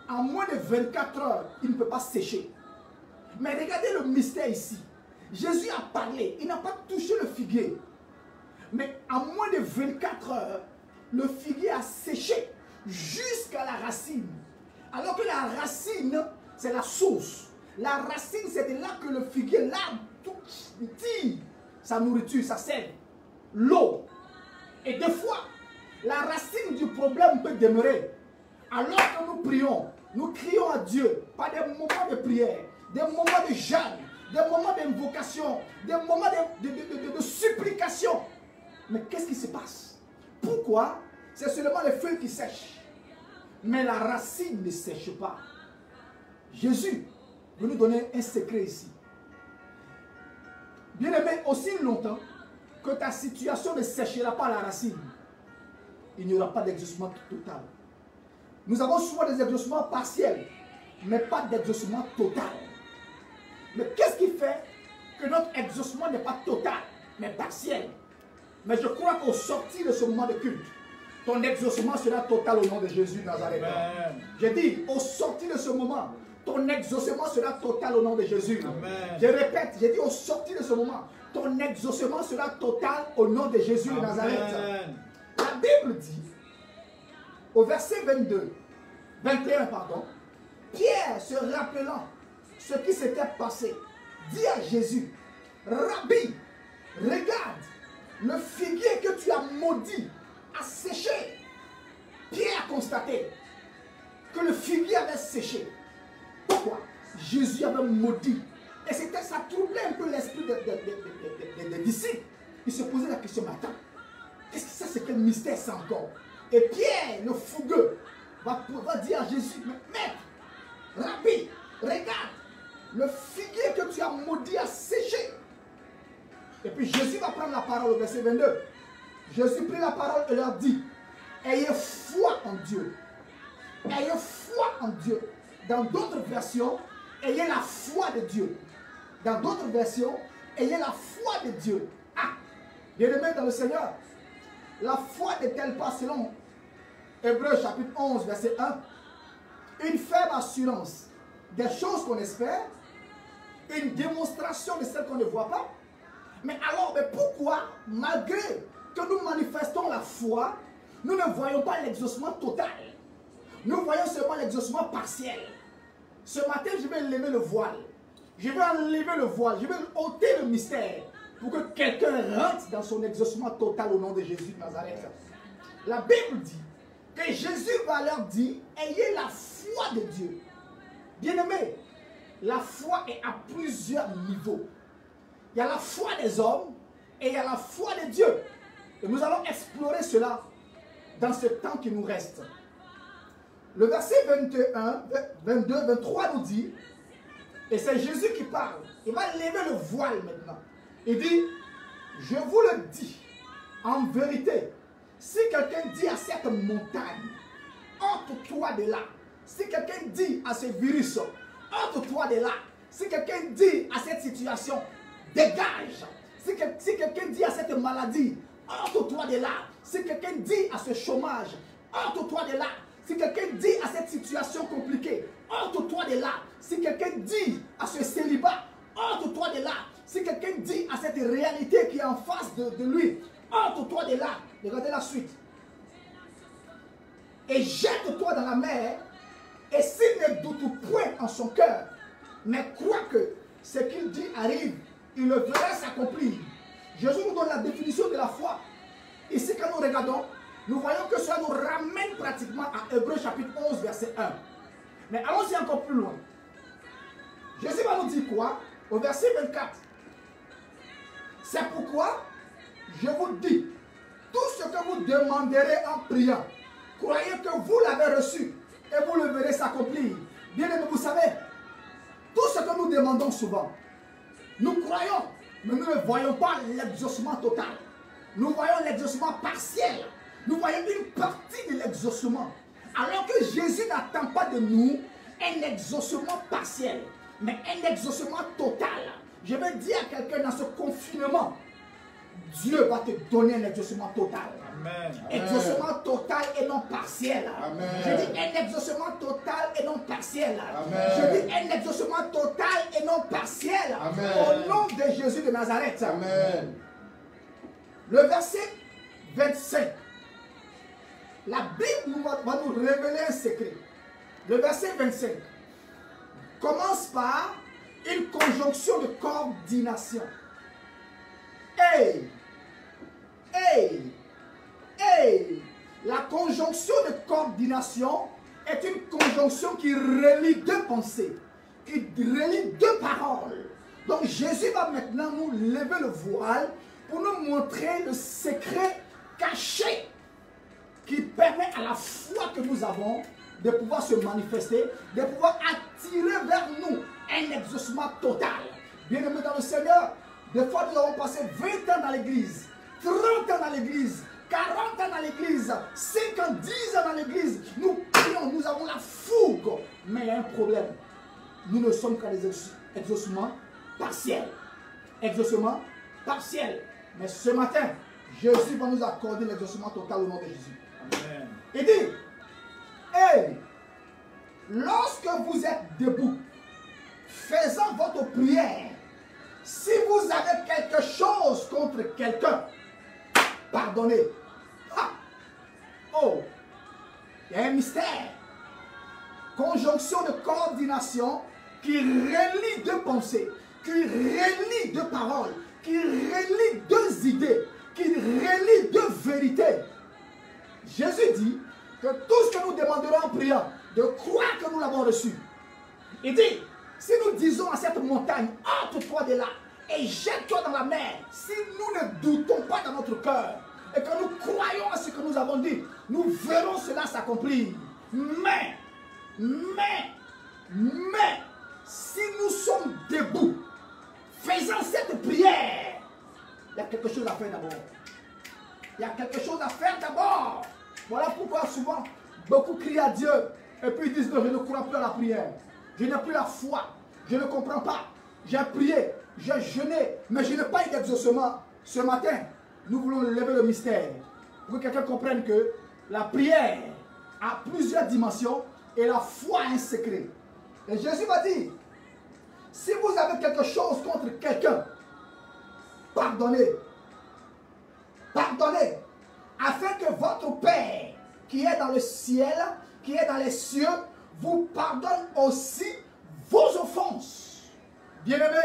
en moins de 24 heures, il ne peut pas sécher. Mais regardez le mystère ici. Jésus a parlé, il n'a pas touché le figuier. Mais en moins de 24 heures, le figuier a séché jusqu'à la racine. Alors que la racine, c'est la source. La racine, c'est de là que le figuier, l'arbre, tire sa nourriture, sa sève, l'eau. Et des fois, la racine du problème peut demeurer. Alors que nous prions, nous crions à Dieu par des moments de prière, des moments de jeûne, des moments d'invocation, des moments de supplication. Mais qu'est-ce qui se passe? Pourquoi? C'est seulement les feuilles qui sèchent. Mais la racine ne sèche pas. Jésus veut nous donner un secret ici. Bien aimé, aussi longtemps que ta situation ne séchera pas la racine, il n'y aura pas d'exaucement total. Nous avons souvent des exaucements partiels, mais pas d'exaucement total. Mais qu'est-ce qui fait que notre exaucement n'est pas total, mais partiel? Mais je crois qu'au sortir de ce moment de culte, ton exaucement sera total au nom de Jésus de Nazareth. J'ai dit, au sortir de ce moment, ton exaucement sera total au nom de Jésus. Amen. Je répète, j'ai dit au sortir de ce moment, ton exaucement sera total au nom de Jésus de Nazareth. La Bible dit, au verset 21, pardon, Pierre, se rappelant ce qui s'était passé, dit à Jésus, Rabbi, regarde, le figuier que tu as maudit a séché. Pierre a constaté que le figuier avait séché. Pourquoi? Jésus avait maudit. Et ça troublait un peu l'esprit des disciples. Ils se posaient la question, mais attends, qu'est-ce que c'est quel mystère c'est encore? Et Pierre, le fougueux, va dire à Jésus, mais maître, Rabbi, regarde, le figuier que tu as maudit a séché. Et puis Jésus va prendre la parole au verset 22. Jésus prit la parole et leur dit, ayez foi en Dieu. Ayez foi en Dieu. Dans d'autres versions, ayez la foi de Dieu. Dans d'autres versions, ayez la foi de Dieu. Ah, bien-aimés dans le Seigneur, la foi n'est-elle pas, selon Hébreux chapitre 11, verset 1, une faible assurance des choses qu'on espère, une démonstration de celles qu'on ne voit pas? Mais alors, pourquoi, malgré que nous manifestons la foi, nous ne voyons pas l'exaucement total? Nous voyons seulement l'exaucement partiel. Ce matin, je vais lever le voile. Je vais enlever le voile. Je vais ôter le mystère pour que quelqu'un rentre dans son exaucement total au nom de Jésus de Nazareth. La Bible dit que Jésus va leur dire, ayez la foi de Dieu. Bien-aimés, la foi est à plusieurs niveaux. Il y a la foi des hommes et il y a la foi de Dieu. Et nous allons explorer cela dans ce temps qui nous reste. Le verset 21, 22, 23 nous dit, et c'est Jésus qui parle, il va lever le voile maintenant. Il dit, je vous le dis, en vérité, si quelqu'un dit à cette montagne, ôte-toi de là. Si quelqu'un dit à ce virus, ôte-toi de là. Si quelqu'un dit à cette situation, dégage. Si quelqu'un dit à cette maladie, ôte-toi de là. Si quelqu'un dit à ce chômage, ôte-toi de là. Si quelqu'un dit à cette situation compliquée, ôte-toi de là. Si quelqu'un dit à ce célibat, ôte-toi de là. Si quelqu'un dit à cette réalité qui est en face de lui, ôte-toi de là. Regardez la suite. Et jette-toi dans la mer, et s'il ne doute point en son cœur, mais croit que ce qu'il dit arrive, il le verra s'accomplir. Jésus nous donne la définition de la foi. Ici, quand nous regardons, nous voyons que cela nous ramène pratiquement à Hébreux chapitre 11, verset 1. Mais allons-y encore plus loin. Jésus va nous dire quoi? Au verset 24. C'est pourquoi je vous dis, tout ce que vous demanderez en priant, croyez que vous l'avez reçu et vous le verrez s'accomplir. Bien aimé, vous savez, tout ce que nous demandons souvent, nous croyons, mais nous ne voyons pas l'exaucement total. Nous voyons l'exaucement partiel. Nous voyons une partie de l'exaucement. Alors que Jésus n'attend pas de nous un exaucement partiel, mais un exaucement total. Je vais dire à quelqu'un dans ce confinement, Dieu va te donner un exaucement total. Amen. Exaucement total et non partiel. Amen. Je dis un exaucement total et non partiel. Amen. Je dis un exaucement total et non partiel. Amen. Au nom de Jésus de Nazareth. Amen. Le verset 25. La Bible va nous révéler un secret. Le verset 25 commence par une conjonction de coordination. Hey! Hey! Hey! La conjonction de coordination est une conjonction qui relie deux pensées, qui relie deux paroles. Donc Jésus va maintenant nous lever le voile pour nous montrer le secret caché qui permet à la foi que nous avons de pouvoir se manifester, de pouvoir attirer vers nous un exaucement total. Bien-aimés dans le Seigneur, des fois nous avons passé 20 ans dans l'église, 30 ans dans l'église, 40 ans dans l'église, 5 ans, 10 ans dans l'église. Nous prions, nous avons la fougue. Mais il y a un problème. Nous ne sommes qu'à des exaucements partiels. Exaucement partiel. Mais ce matin, Jésus va nous accorder l'exaucement total au nom de Jésus. Amen. Il dit, hey, lorsque vous êtes debout, faisant votre prière, si vous avez quelque chose contre quelqu'un, pardonnez. Ah. Oh, il y a un mystère. Conjonction de coordination qui relie deux pensées, qui relie deux paroles, qui relie deux idées, qui relie deux vérités. Jésus dit que tout ce que nous demanderons en priant, de croire que nous l'avons reçu. Il dit, si nous disons à cette montagne, ôte-toi de là et jette-toi dans la mer, si nous ne doutons pas dans notre cœur et que nous croyons à ce que nous avons dit, nous verrons cela s'accomplir. Mais, si nous sommes debout, faisant cette prière, il y a quelque chose à faire d'abord. Il y a quelque chose à faire d'abord. Voilà pourquoi souvent, beaucoup crient à Dieu et puis ils disent non, je ne crois plus à la prière. Je n'ai plus la foi. Je ne comprends pas. J'ai prié, j'ai jeûné, mais je n'ai pas eu d'exaucement. Ce matin, nous voulons lever le mystère pour que quelqu'un comprenne que la prière a plusieurs dimensions et la foi a un secret. Et Jésus m'a dit, si vous avez quelque chose contre quelqu'un, pardonnez. Pardonnez. Afin que votre Père qui est dans le ciel, qui est dans les cieux, vous pardonne aussi vos offenses. Bien-aimé,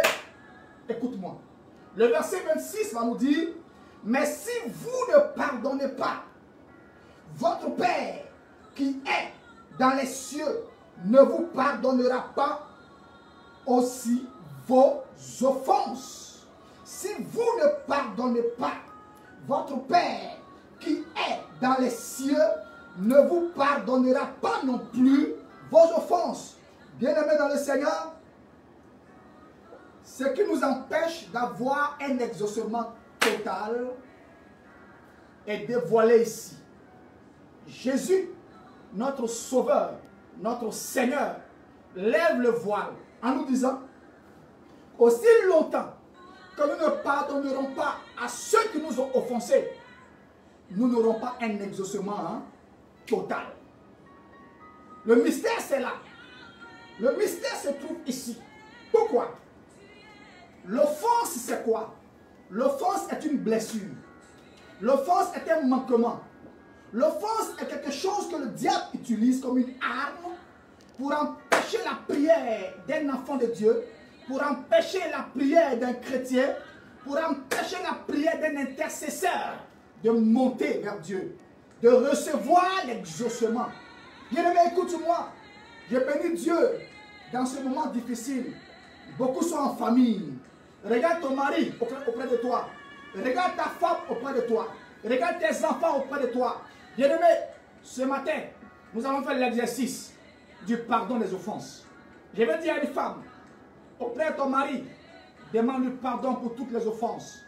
écoute-moi. Le verset 26 va nous dire, mais si vous ne pardonnez pas, votre Père qui est dans les cieux ne vous pardonnera pas aussi vos offenses. Si vous ne pardonnez pas, votre Père qui est dans les cieux ne vous pardonnera pas non plus vos offenses. Bien-aimés dans le Seigneur, ce qui nous empêche d'avoir un exaucement total est dévoilé ici. Jésus, notre Sauveur, notre Seigneur, lève le voile en nous disant, aussi longtemps que nous ne pardonnerons pas à ceux qui nous ont offensés, nous n'aurons pas un exaucement total. Le mystère, c'est là. Le mystère se trouve ici. Pourquoi? L'offense, c'est quoi? L'offense est une blessure. L'offense est un manquement. L'offense est quelque chose que le diable utilise comme une arme pour empêcher la prière d'un enfant de Dieu, pour empêcher la prière d'un chrétien, pour empêcher la prière d'un intercesseur de monter vers Dieu, de recevoir l'exaucement. Bien-aimé, écoute-moi. Je bénis Dieu dans ce moment difficile. Beaucoup sont en famille. Regarde ton mari auprès de toi. Regarde ta femme auprès de toi. Regarde tes enfants auprès de toi. Bien-aimé, ce matin, nous allons faire l'exercice du pardon des offenses. Je vais dire à une femme, auprès de ton mari, demande-lui pardon pour toutes les offenses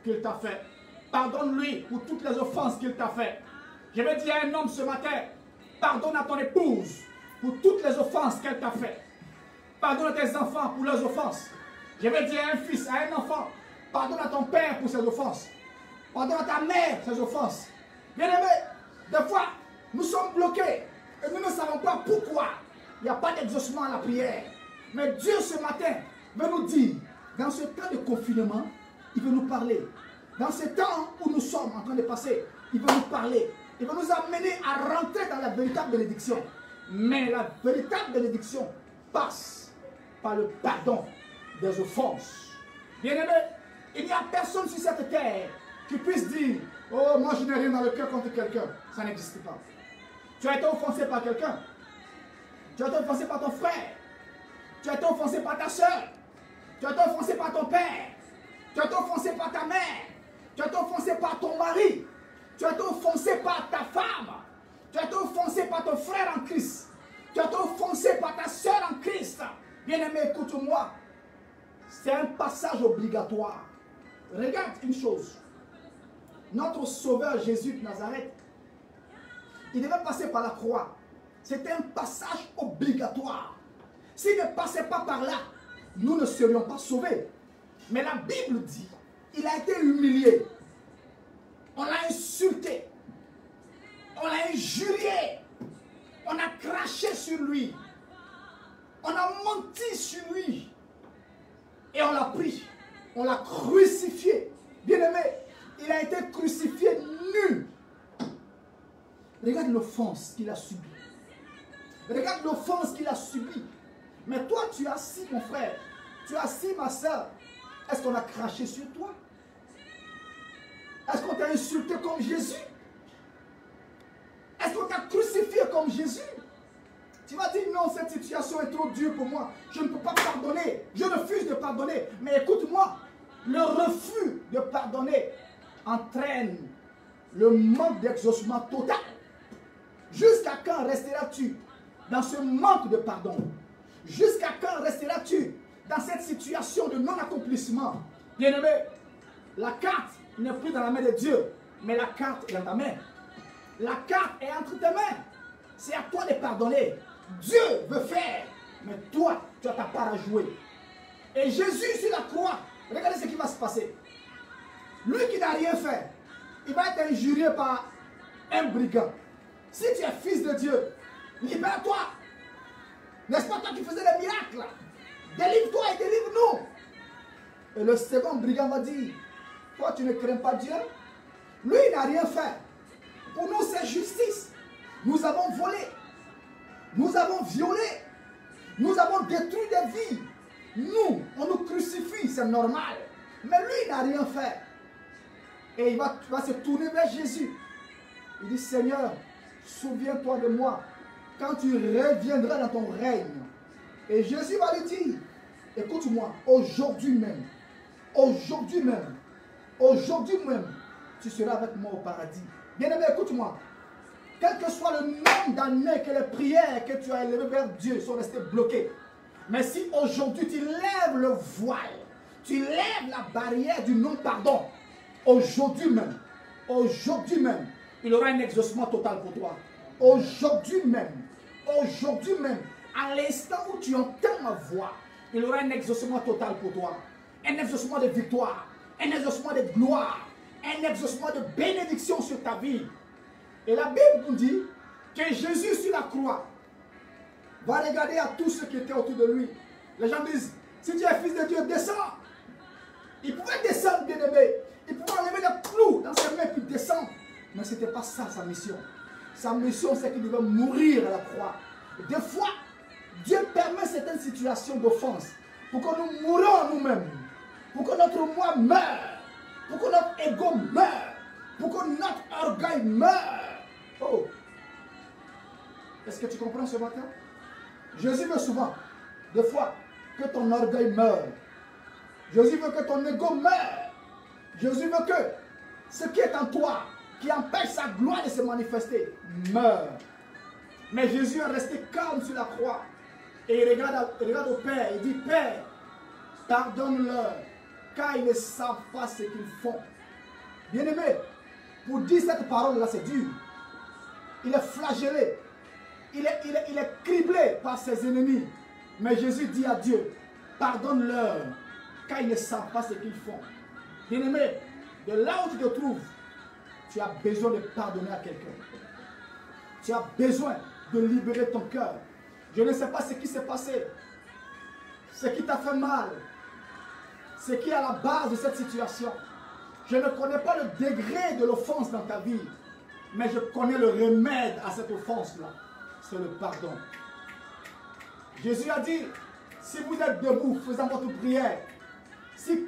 qu'il t'a fait. Pardonne-lui pour toutes les offenses qu'il t'a fait. Je vais dire à un homme ce matin, pardonne à ton épouse pour toutes les offenses qu'elle t'a fait. Pardonne à tes enfants pour leurs offenses. Je vais dire à un fils, à un enfant, pardonne à ton père pour ses offenses. Pardonne à ta mère ses offenses. Bien-aimé, des fois, nous sommes bloqués et nous ne savons pas pourquoi il n'y a pas d'exaucement à la prière. Mais Dieu ce matin veut nous dire, dans ce temps de confinement, il veut nous parler. Dans ce temps où nous sommes en train de passer, il veut nous parler. Il veut nous amener à rentrer dans la véritable bénédiction. Mais la véritable bénédiction passe par le pardon des offenses. Bien-aimé, il n'y a personne sur cette terre qui puisse dire, oh, moi je n'ai rien dans le cœur contre quelqu'un. Ça n'existe pas. Tu as été offensé par quelqu'un. Tu as été offensé par ton frère. Tu as été offensé par ta soeur. Tu as été offensé par ton père. Tu as été offensé par ta mère. Tu as été offensé par ton mari. Tu as été offensé par ta femme. Tu as été offensé par ton frère en Christ. Tu as été offensé par ta soeur en Christ. Bien-aimé, écoute-moi. C'est un passage obligatoire. Regarde une chose. Notre Sauveur Jésus de Nazareth, il devait passer par la croix. C'était un passage obligatoire. S'il ne passait pas par là, nous ne serions pas sauvés. Mais la Bible dit, il a été humilié. On l'a insulté. On l'a injurié. On a craché sur lui. On a menti sur lui. Et on l'a pris. On l'a crucifié. Bien-aimé, il a été crucifié nu. Regarde l'offense qu'il a subie. Regarde l'offense qu'il a subie. Mais toi, tu es assis, mon frère. Tu es assis, ma soeur. Est-ce qu'on a craché sur toi? Est-ce qu'on t'a insulté comme Jésus? Est-ce qu'on t'a crucifié comme Jésus? Tu vas dire non, cette situation est trop dure pour moi. Je ne peux pas pardonner. Je refuse de pardonner. Mais écoute-moi, le refus de pardonner entraîne le manque d'exaucement total. Jusqu'à quand resteras-tu dans ce manque de pardon? Jusqu'à quand resteras-tu dans cette situation de non-accomplissement? Bien-aimé, la carte n'est plus dans la main de Dieu, mais la carte est dans ta main. La carte est entre tes mains. C'est à toi de pardonner. Dieu veut faire, mais toi, tu as ta part à jouer. Et Jésus sur la croix, regardez ce qui va se passer. Lui qui n'a rien fait, il va être injurié par un brigand. Si tu es fils de Dieu, libère-toi. N'est-ce pas toi qui faisais les miracles? Délivre-toi et délivre-nous. Et le second brigand va dire, toi tu ne crains pas Dieu? Lui il n'a rien fait. Pour nous c'est justice. Nous avons volé. Nous avons violé. Nous avons détruit des vies. Nous, on nous crucifie, c'est normal. Mais lui il n'a rien fait. Et il va se tourner vers Jésus. Il dit, Seigneur, souviens-toi de moi quand tu reviendras dans ton règne. Et Jésus va lui dire, écoute-moi, aujourd'hui même, tu seras avec moi au paradis. Bien-aimé, écoute-moi. Quel que soit le nombre d'années que les prières que tu as élevées vers Dieu sont restées bloquées. Mais si aujourd'hui tu lèves le voile, tu lèves la barrière du non-pardon, aujourd'hui même, il y aura un exaucement total pour toi. Aujourd'hui même, à l'instant où tu entends ma voix, il y aura un exaucement total pour toi. Un exaucement de victoire, un exaucement de gloire, un exaucement de bénédiction sur ta vie. Et la Bible nous dit que Jésus sur la croix va regarder à tous ceux qui étaient autour de lui. Les gens disent, si tu es fils de Dieu, descends. Il pouvait descendre, bien-aimé. Il pouvait enlever le clou dans ses mains puis descendre. Mais ce n'était pas ça sa mission. Sa mission, c'est qu'il devait mourir à la croix. Des fois, Dieu permet certaines situations d'offense pour que nous mourions nous-mêmes. Pour que notre moi meure. Pour que notre ego meure. Pour que notre orgueil meure. Oh! Est-ce que tu comprends ce matin? Jésus veut souvent, des fois, que ton orgueil meure. Jésus veut que ton ego meure. Jésus veut que ce qui est en toi, qui empêche sa gloire de se manifester, meure. Mais Jésus est resté calme sur la croix. Et il regarde au Père. Il dit, Père, pardonne-leur, car ils ne savent pas ce qu'ils font. Bien-aimé, pour dire cette parole-là, c'est dur. Il est flagellé. Il est criblé par ses ennemis. Mais Jésus dit à Dieu, pardonne-leur, car ils ne savent pas ce qu'ils font. Bien-aimé, de là où tu te trouves, tu as besoin de pardonner à quelqu'un. Tu as besoin de libérer ton cœur. Je ne sais pas ce qui s'est passé. Ce qui t'a fait mal. Ce qui est à la base de cette situation. Je ne connais pas le degré de l'offense dans ta vie. Mais je connais le remède à cette offense-là. C'est le pardon. Jésus a dit, si vous êtes debout faisant votre prière, si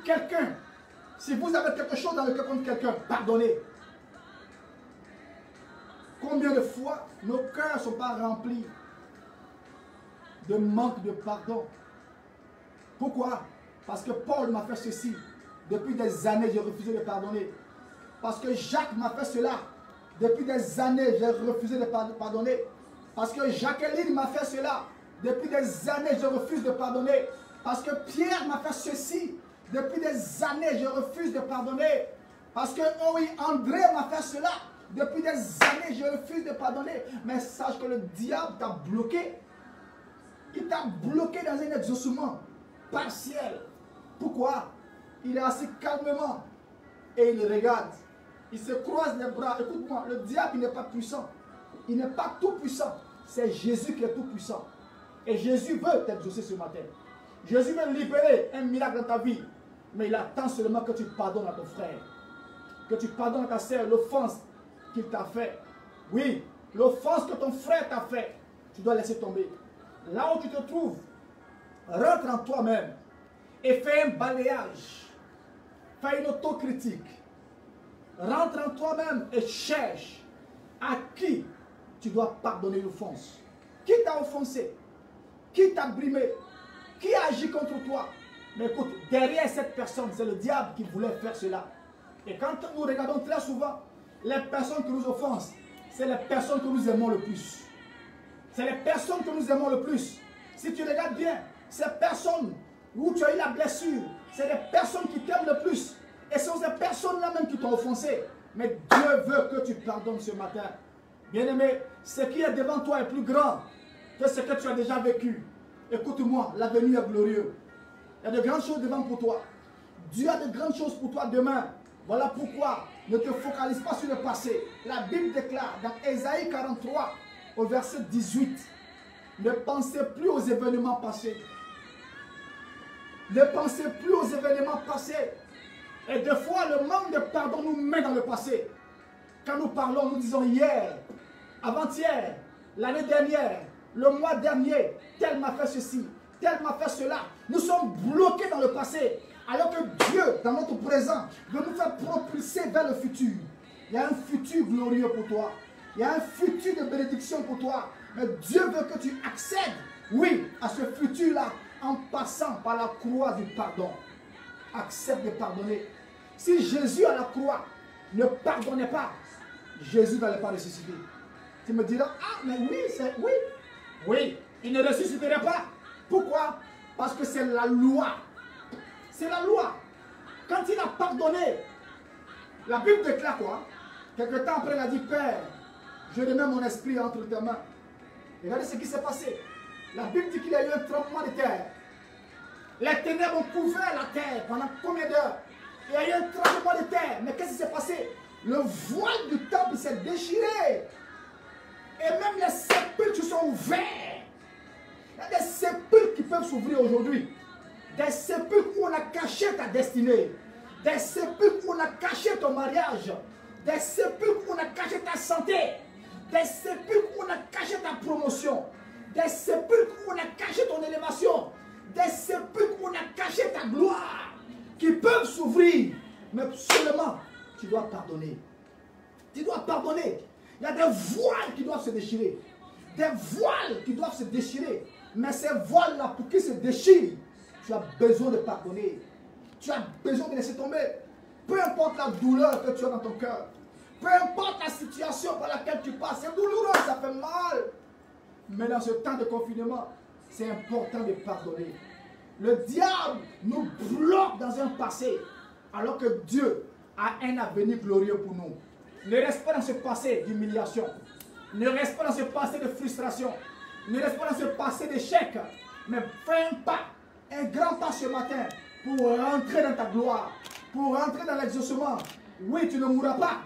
vous avez quelque chose dans le cœur contre quelqu'un, pardonnez. Combien de fois nos cœurs ne sont pas remplis de manque de pardon? Pourquoi? Parce que Paul m'a fait ceci. Depuis des années, j'ai refusé de pardonner. Parce que Jacques m'a fait cela. Depuis des années, j'ai refusé de pardonner. Parce que Jacqueline m'a fait cela. Depuis des années, je refuse de pardonner. Parce que Pierre m'a fait ceci. Depuis des années, je refuse de pardonner. Parce que André m'a fait cela. Depuis des années, je refuse de pardonner. Mais sache que le diable t'a bloqué. Il t'a bloqué dans un exaucement partiel. Pourquoi? Il est assis calmement et il regarde. Il se croise les bras. Écoute-moi, le diable, il n'est pas puissant. Il n'est pas tout puissant. C'est Jésus qui est tout puissant. Et Jésus veut t'exaucer ce matin. Jésus veut libérer un miracle dans ta vie. Mais il attend seulement que tu pardonnes à ton frère. Que tu pardonnes à ta sœur l'offense qu'il t'a fait. Oui, l'offense que ton frère t'a fait, tu dois laisser tomber. Là où tu te trouves, rentre en toi-même et fais un balayage. Fais une autocritique. Rentre en toi-même et cherche à qui tu dois pardonner l'offense. Qui t'a offensé? Qui t'a brimé? Qui a agi contre toi? Mais écoute, derrière cette personne, c'est le diable qui voulait faire cela. Et quand nous regardons très souvent, les personnes qui nous offensent, c'est les personnes que nous aimons le plus. C'est les personnes que nous aimons le plus. Si tu regardes bien, ces personnes où tu as eu la blessure, c'est les personnes qui t'aiment le plus. Et ce sont ces personnes-là même qui t'ont offensé. Mais Dieu veut que tu pardonnes ce matin. Bien-aimé, ce qui est devant toi est plus grand que ce que tu as déjà vécu. Écoute-moi, l'avenir est glorieux. Il y a de grandes choses devant pour toi. Dieu a de grandes choses pour toi demain. Voilà pourquoi ne te focalise pas sur le passé. La Bible déclare dans Ésaïe 43, au verset 18, ne pensez plus aux événements passés. Ne pensez plus aux événements passés. Et des fois, le manque de pardon nous met dans le passé. Quand nous parlons, nous disons hier, avant-hier, l'année dernière, le mois dernier, tel m'a fait ceci, tel m'a fait cela. Nous sommes bloqués dans le passé. Alors que Dieu, dans notre présent, veut nous faire propulser vers le futur. Il y a un futur glorieux pour toi. Il y a un futur de bénédiction pour toi. Mais Dieu veut que tu accèdes, oui, à ce futur-là, en passant par la croix du pardon. Accepte de pardonner. Si Jésus à la croix ne pardonnait pas, Jésus n'allait pas ressusciter. Tu me diras, ah, mais oui, c'est oui. Oui, il ne ressusciterait pas. Pourquoi? Parce que c'est la loi. C'est la loi. Quand il a pardonné, la Bible déclare quoi? Quelque temps après, il a dit, Père, je remets mon esprit entre tes mains. Regardez ce qui s'est passé. La Bible dit qu'il y a eu un tremblement de terre. Les ténèbres ont couvert la terre pendant combien d'heures? Il y a eu un tremblement de terre. Mais qu'est-ce qui s'est passé? Le voile du temple s'est déchiré. Et même les sépulcres sont ouverts. Il y a des sépulcres qui peuvent s'ouvrir aujourd'hui. Des sépulcres où on a caché ta destinée. Des sépulcres où on a caché ton mariage. Des sépulcres où on a caché ta santé. Des sépulcres où on a caché ta promotion. Des sépulcres où on a caché ton élévation. Des sépulcres où on a caché ta gloire. Qui peuvent s'ouvrir. Mais seulement, tu dois pardonner. Tu dois pardonner. Il y a des voiles qui doivent se déchirer. Des voiles qui doivent se déchirer. Mais ces voiles-là, pour qu'ils se déchirent, tu as besoin de pardonner. Tu as besoin de laisser tomber. Peu importe la douleur que tu as dans ton cœur. Peu importe la situation par laquelle tu passes. C'est douloureux, ça fait mal. Mais dans ce temps de confinement, c'est important de pardonner. Le diable nous bloque dans un passé. Alors que Dieu a un avenir glorieux pour nous. Ne reste pas dans ce passé d'humiliation. Ne reste pas dans ce passé de frustration. Ne reste pas dans ce passé d'échec. Mais fais un pas, un grand pas ce matin pour rentrer dans ta gloire, pour rentrer dans l'exaucement. Oui, tu ne mourras pas.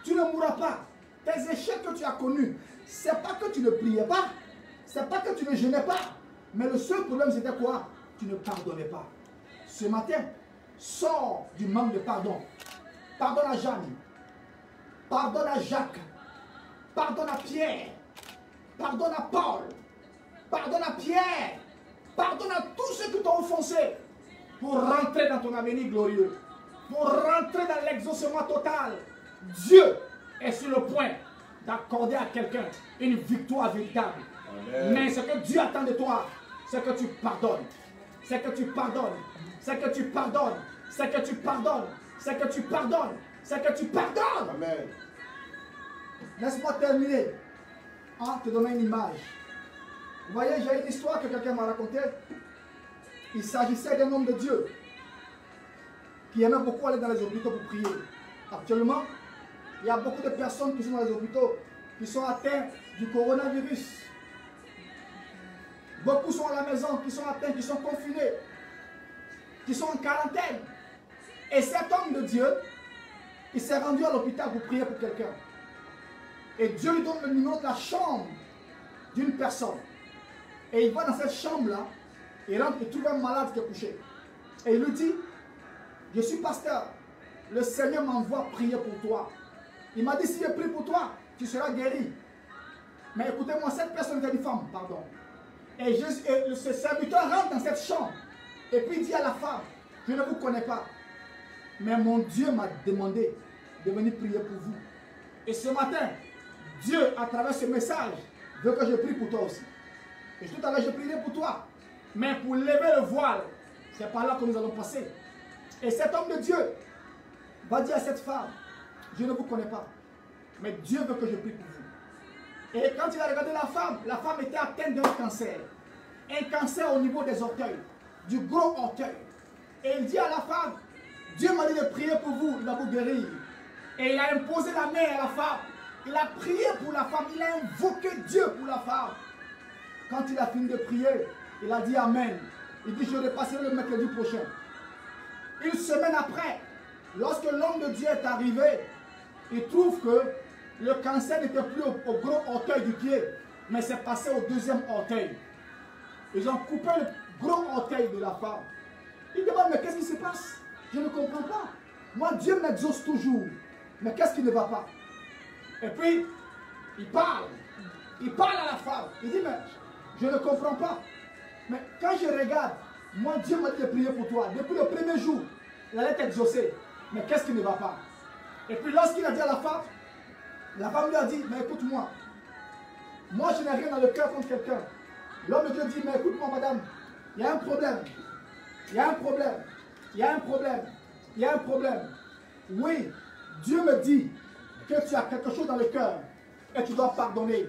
Tu ne mourras pas. Tes échecs que tu as connus, ce n'est pas que tu ne priais pas. Ce n'est pas que tu ne jeûnais pas. Mais le seul problème, c'était quoi? Tu ne pardonnais pas. Ce matin, sors du manque de pardon. Pardonne à Jeanne. Pardonne à Jacques. Pardonne à Pierre. Pardonne à Paul. Pardonne à Pierre. Pardonne à tous ceux qui t'ont offensé. Pour rentrer dans ton avenir glorieux. Pour rentrer dans l'exaucement total. Dieu est sur le point d'accorder à quelqu'un une victoire véritable. Amen. Mais ce que Dieu attend de toi, c'est que tu pardonnes. C'est que tu pardonnes. C'est que tu pardonnes. C'est que tu pardonnes. C'est que tu pardonnes. C'est que tu pardonnes. Amen. Laisse-moi terminer en te donnant une image. Vous voyez, j'ai une histoire que quelqu'un m'a racontée. Il s'agissait d'un homme de Dieu qui aimait beaucoup aller dans les hôpitaux pour prier. Actuellement, il y a beaucoup de personnes qui sont dans les hôpitaux qui sont atteintes du coronavirus. Beaucoup sont à la maison, qui sont atteints, qui sont confinés, qui sont en quarantaine. Et cet homme de Dieu, il s'est rendu à l'hôpital pour prier pour quelqu'un. Et Dieu lui donne le numéro de la chambre d'une personne. Et il va dans cette chambre-là, il rentre et trouve un malade qui est couché. Et il lui dit, je suis pasteur. Le Seigneur m'envoie prier pour toi. Il m'a dit, si je prie pour toi, tu seras guéri. Mais écoutez-moi, cette personne était une femme, pardon. Et ce serviteur rentre dans cette chambre. Et puis il dit à la femme, je ne vous connais pas. Mais mon Dieu m'a demandé de venir prier pour vous. Et ce matin, Dieu, à travers ce message, veut que je prie pour toi aussi. Et tout à l'heure, je prierai pour toi. Mais pour lever le voile, c'est par là que nous allons passer. Et cet homme de Dieu va dire à cette femme, je ne vous connais pas. Mais Dieu veut que je prie pour vous. Et quand il a regardé la femme était atteinte d'un cancer. Un cancer au niveau des orteils, du gros orteil. Et il dit à la femme, Dieu m'a dit de prier pour vous, il va vous guérir. Et il a imposé la main à la femme. Il a prié pour la femme, il a invoqué Dieu pour la femme. Quand il a fini de prier, il a dit Amen. Il dit, je repasserai le mercredi prochain. Une semaine après, lorsque l'homme de Dieu est arrivé, il trouve que le cancer n'était plus au gros orteil du pied, mais c'est passé au deuxième orteil. Ils ont coupé le gros orteil de la femme. Il demande, mais qu'est-ce qui se passe? Je ne comprends pas. Moi, Dieu m'exauce toujours. Mais qu'est-ce qui ne va pas? Et puis, il parle. Il parle à la femme. Il dit, mais je ne comprends pas. Mais quand je regarde, moi, Dieu m'a dit de prier pour toi. Depuis le premier jour, il allait t'exaucer. Mais qu'est-ce qui ne va pas? Et puis, lorsqu'il a dit à la femme lui a dit, mais écoute-moi. Moi, je n'ai rien dans le cœur contre quelqu'un. L'homme de Dieu dit, mais écoute-moi, madame, il y a un problème. Il y a un problème. Il y a un problème. Il y a un problème. Oui, Dieu me dit que tu as quelque chose dans le cœur et tu dois pardonner.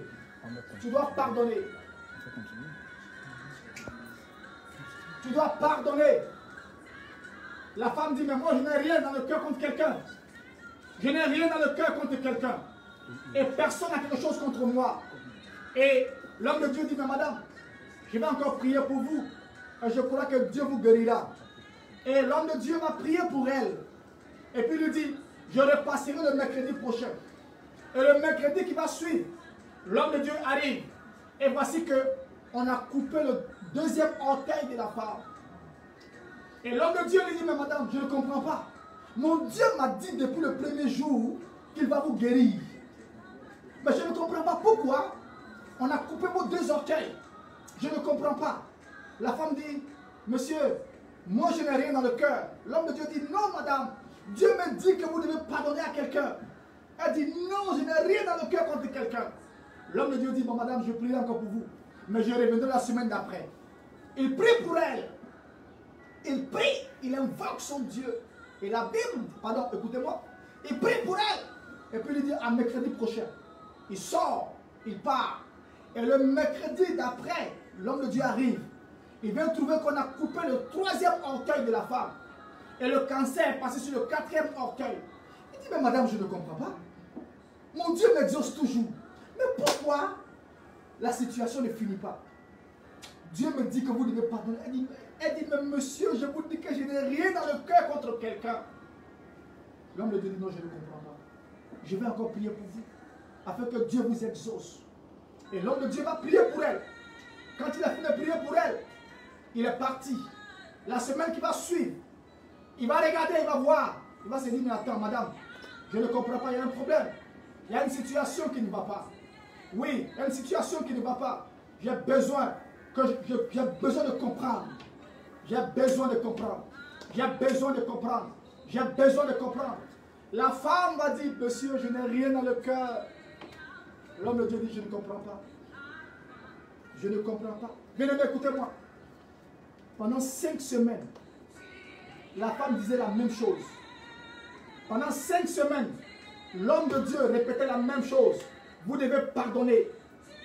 Tu dois pardonner. Tu dois pardonner. La femme dit, mais moi je n'ai rien dans le cœur contre quelqu'un. Je n'ai rien dans le cœur contre quelqu'un. Et personne n'a quelque chose contre moi. Et l'homme de Dieu dit, mais madame, je vais encore prier pour vous. Et je crois que Dieu vous guérira. Et l'homme de Dieu va prier pour elle. Et puis il lui dit, je repasserai le mercredi prochain. Et le mercredi qui va suivre, l'homme de Dieu arrive. Et voici qu'on a coupé le deuxième orteil de la femme. Et l'homme de Dieu lui dit, mais madame, je ne comprends pas. Mon Dieu m'a dit depuis le premier jour qu'il va vous guérir. Mais je ne comprends pas pourquoi on a coupé vos deux orteils. Je ne comprends pas. La femme dit, monsieur, moi je n'ai rien dans le cœur. L'homme de Dieu dit, non madame, Dieu me dit que vous devez pardonner à quelqu'un. Elle dit, non, je n'ai rien dans le cœur contre quelqu'un. L'homme de Dieu dit, bon madame, je prierai encore pour vous. Mais je reviendrai la semaine d'après. Il prie pour elle. Il prie, il invoque son Dieu. Et la Bible, pardon, écoutez-moi, il prie pour elle. Et puis il dit, à mercredi prochain. Il sort, il part. Et le mercredi d'après, l'homme de Dieu arrive. Il vient trouver qu'on a coupé le troisième orteil de la femme. Et le cancer est passé sur le quatrième orteil. Il dit, mais madame, je ne comprends pas. Mon Dieu m'exauce toujours. Mais pourquoi la situation ne finit pas? Dieu me dit que vous devez pardonner. Elle dit, mais monsieur, je vous dis que je n'ai rien dans le cœur contre quelqu'un. L'homme de Dieu dit, non, je ne comprends pas. Je vais encore prier pour vous, afin que Dieu vous exauce. Et l'homme de Dieu va prier pour elle. Quand il a fini de prier pour elle, il est parti. La semaine qui va suivre, il va regarder, il va voir. Il va se dire, mais attends, madame, je ne comprends pas, il y a un problème. Il y a une situation qui ne va pas. Oui, il y a une situation qui ne va pas. J'ai besoin de comprendre. J'ai besoin de comprendre. J'ai besoin de comprendre. J'ai besoin de comprendre. La femme va dire, monsieur, je n'ai rien dans le cœur. L'homme de Dieu dit, je ne comprends pas. Je ne comprends pas. Bien-aimé, écoutez-moi. Pendant 5 semaines, la femme disait la même chose. Pendant 5 semaines, l'homme de Dieu répétait la même chose. Vous devez pardonner.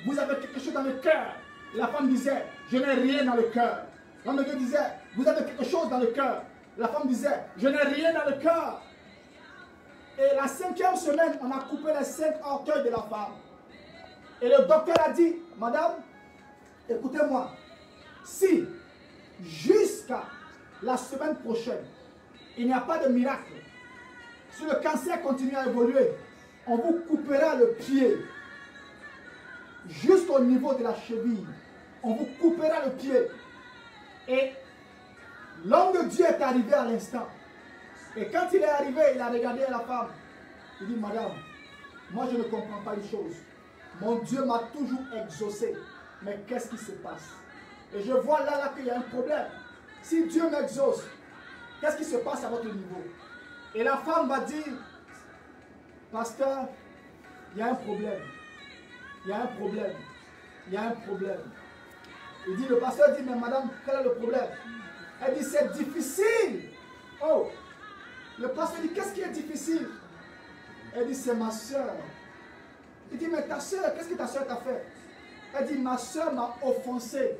Vous avez quelque chose dans le cœur. La femme disait, je n'ai rien dans le cœur. L'homme de Dieu disait, vous avez quelque chose dans le cœur. La femme disait, je n'ai rien dans le cœur. Et la 5e semaine, on a coupé les 5 orteils de la femme. Et le docteur a dit, madame, écoutez-moi, si jusqu'à la semaine prochaine, il n'y a pas de miracle, si le cancer continue à évoluer, on vous coupera le pied jusqu'au niveau de la cheville. On vous coupera le pied. Et l'homme de Dieu est arrivé à l'instant. Et quand il est arrivé, il a regardé la femme. Il dit, madame, moi je ne comprends pas une chose. Mon Dieu m'a toujours exaucé. Mais qu'est-ce qui se passe? Et je vois là qu'il y a un problème. Si Dieu m'exauce, qu'est-ce qui se passe à votre niveau? Et la femme va dire, pasteur, il y a un problème. Il y a un problème. Il y a un problème. Il dit, le pasteur dit, mais madame, quel est le problème? Elle dit, c'est difficile. Oh, le pasteur dit, qu'est-ce qui est difficile? Elle dit, c'est ma soeur. Il dit, mais ta soeur, qu'est-ce que ta soeur t'a fait? Elle dit, ma soeur m'a offensé.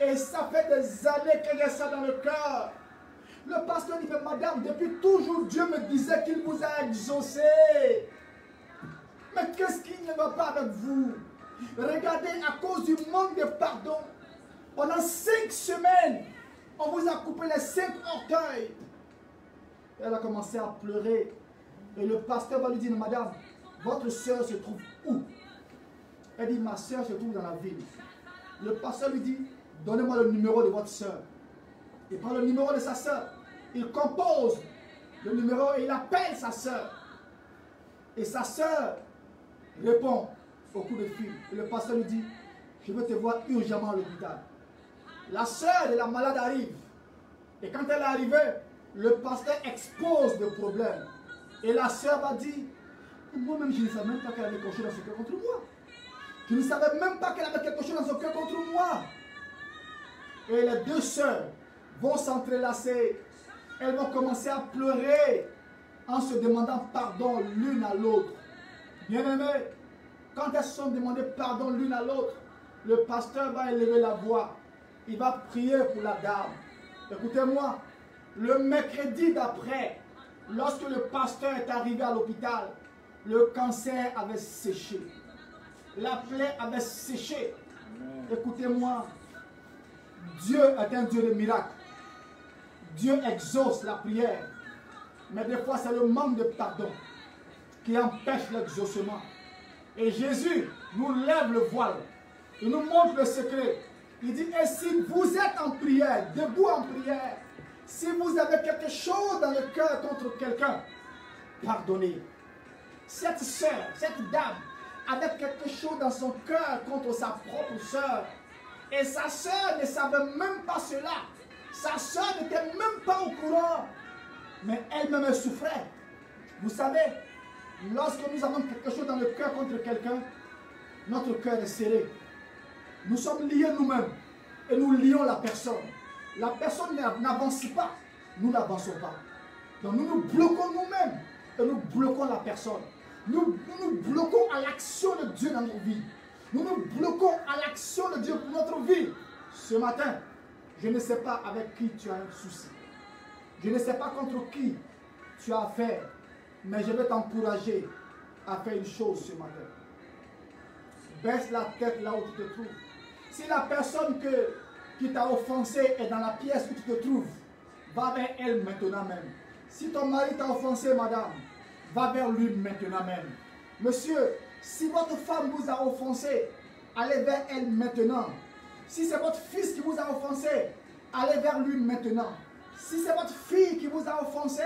Et ça fait des années qu'elle a ça dans le cœur. Le pasteur dit, mais madame, depuis toujours, Dieu me disait qu'il vous a exaucé. Mais qu'est-ce qui ne va pas avec vous? Regardez, à cause du manque de pardon, pendant 5 semaines, on vous a coupé les 5 orteils. Elle a commencé à pleurer. Et le pasteur va lui dire, madame, votre soeur se trouve où? Elle dit, ma soeur se trouve dans la ville. Le pasteur lui dit, donnez-moi le numéro de votre soeur. Il prend le numéro de sa soeur. Il compose le numéro et il appelle sa soeur. Et sa soeur répond au coup de fil. Et le pasteur lui dit, je veux te voir urgemment à l'hôpital. La soeur de la malade arrive. Et quand elle est arrivée, le pasteur expose le problème. Et la soeur va dire, moi-même je ne savais même pas qu'elle avait quelque chose dans son cœur contre moi. Je ne savais même pas qu'elle avait quelque chose dans son cœur contre moi. Et les deux sœurs vont s'entrelacer. Elles vont commencer à pleurer en se demandant pardon l'une à l'autre. Bien-aimés, quand elles se sont demandées pardon l'une à l'autre, le pasteur va élever la voix. Il va prier pour la dame. Écoutez-moi, le mercredi d'après, lorsque le pasteur est arrivé à l'hôpital, le cancer avait séché. La plaie avait séché. Écoutez-moi, Dieu est un Dieu de miracles. Dieu exauce la prière. Mais des fois, c'est le manque de pardon qui empêche l'exaucement. Et Jésus nous lève le voile. Il nous montre le secret. Il dit, et si vous êtes en prière, debout en prière, si vous avez quelque chose dans le cœur contre quelqu'un, pardonnez. Cette sœur, cette dame, avait quelque chose dans son cœur contre sa propre sœur. Et sa sœur ne savait même pas cela. Sa sœur n'était même pas au courant. Mais elle-même souffrait. Vous savez, lorsque nous avons quelque chose dans le cœur contre quelqu'un, notre cœur est serré. Nous sommes liés nous-mêmes. Et nous lions la personne. La personne n'avance pas. Nous n'avançons pas. Donc nous nous bloquons nous-mêmes. Et nous bloquons la personne. Nous nous bloquons à l'action de Dieu dans notre vie. Nous nous bloquons à l'action de Dieu pour notre vie. Ce matin, je ne sais pas avec qui tu as un souci. Je ne sais pas contre qui tu as affaire. Mais je vais t'encourager à faire une chose ce matin. Baisse la tête là où tu te trouves. Si la personne qui t'a offensé est dans la pièce où tu te trouves, va vers elle maintenant même. Si ton mari t'a offensé, madame, va vers lui maintenant même. Monsieur, si votre femme vous a offensé, allez vers elle maintenant. Si c'est votre fils qui vous a offensé, allez vers lui maintenant. Si c'est votre fille qui vous a offensé,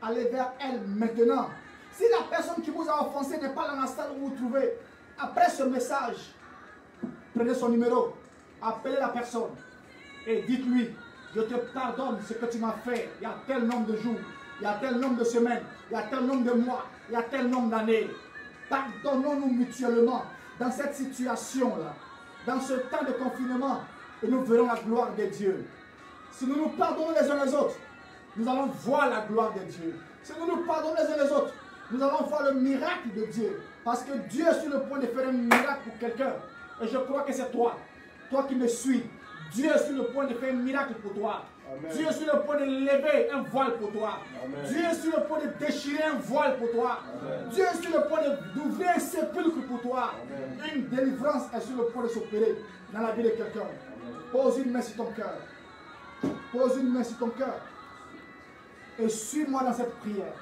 allez vers elle maintenant. Si la personne qui vous a offensé n'est pas dans la salle où vous vous trouvez, après ce message, prenez son numéro, appelez la personne et dites-lui, je te pardonne ce que tu m'as fait il y a tel nombre de jours, il y a tel nombre de semaines, il y a tel nombre de mois, il y a tel nombre d'années. Pardonnons-nous mutuellement dans cette situation-là, dans ce temps de confinement, et nous verrons la gloire de Dieu. Si nous nous pardonnons les uns les autres, nous allons voir la gloire de Dieu. Si nous nous pardonnons les uns les autres, nous allons voir le miracle de Dieu. Parce que Dieu est sur le point de faire un miracle pour quelqu'un. Et je crois que c'est toi. Toi qui me suis. Dieu est sur le point de faire un miracle pour toi. Amen. Dieu est sur le point de lever un voile pour toi. Amen. Dieu est sur le point de déchirer un voile pour toi. Amen. Dieu est sur le point d'ouvrir un sépulcre pour toi. Amen. Une délivrance est sur le point de s'opérer dans la vie de quelqu'un. Pose une main sur ton cœur. Pose une main sur ton cœur. Et suis-moi dans cette prière.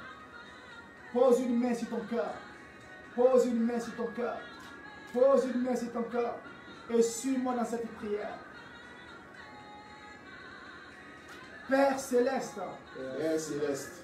Pose une main sur ton cœur. Pose une main sur ton cœur. Pose une main sur ton cœur. Et suis-moi dans cette prière. Père céleste, Père céleste,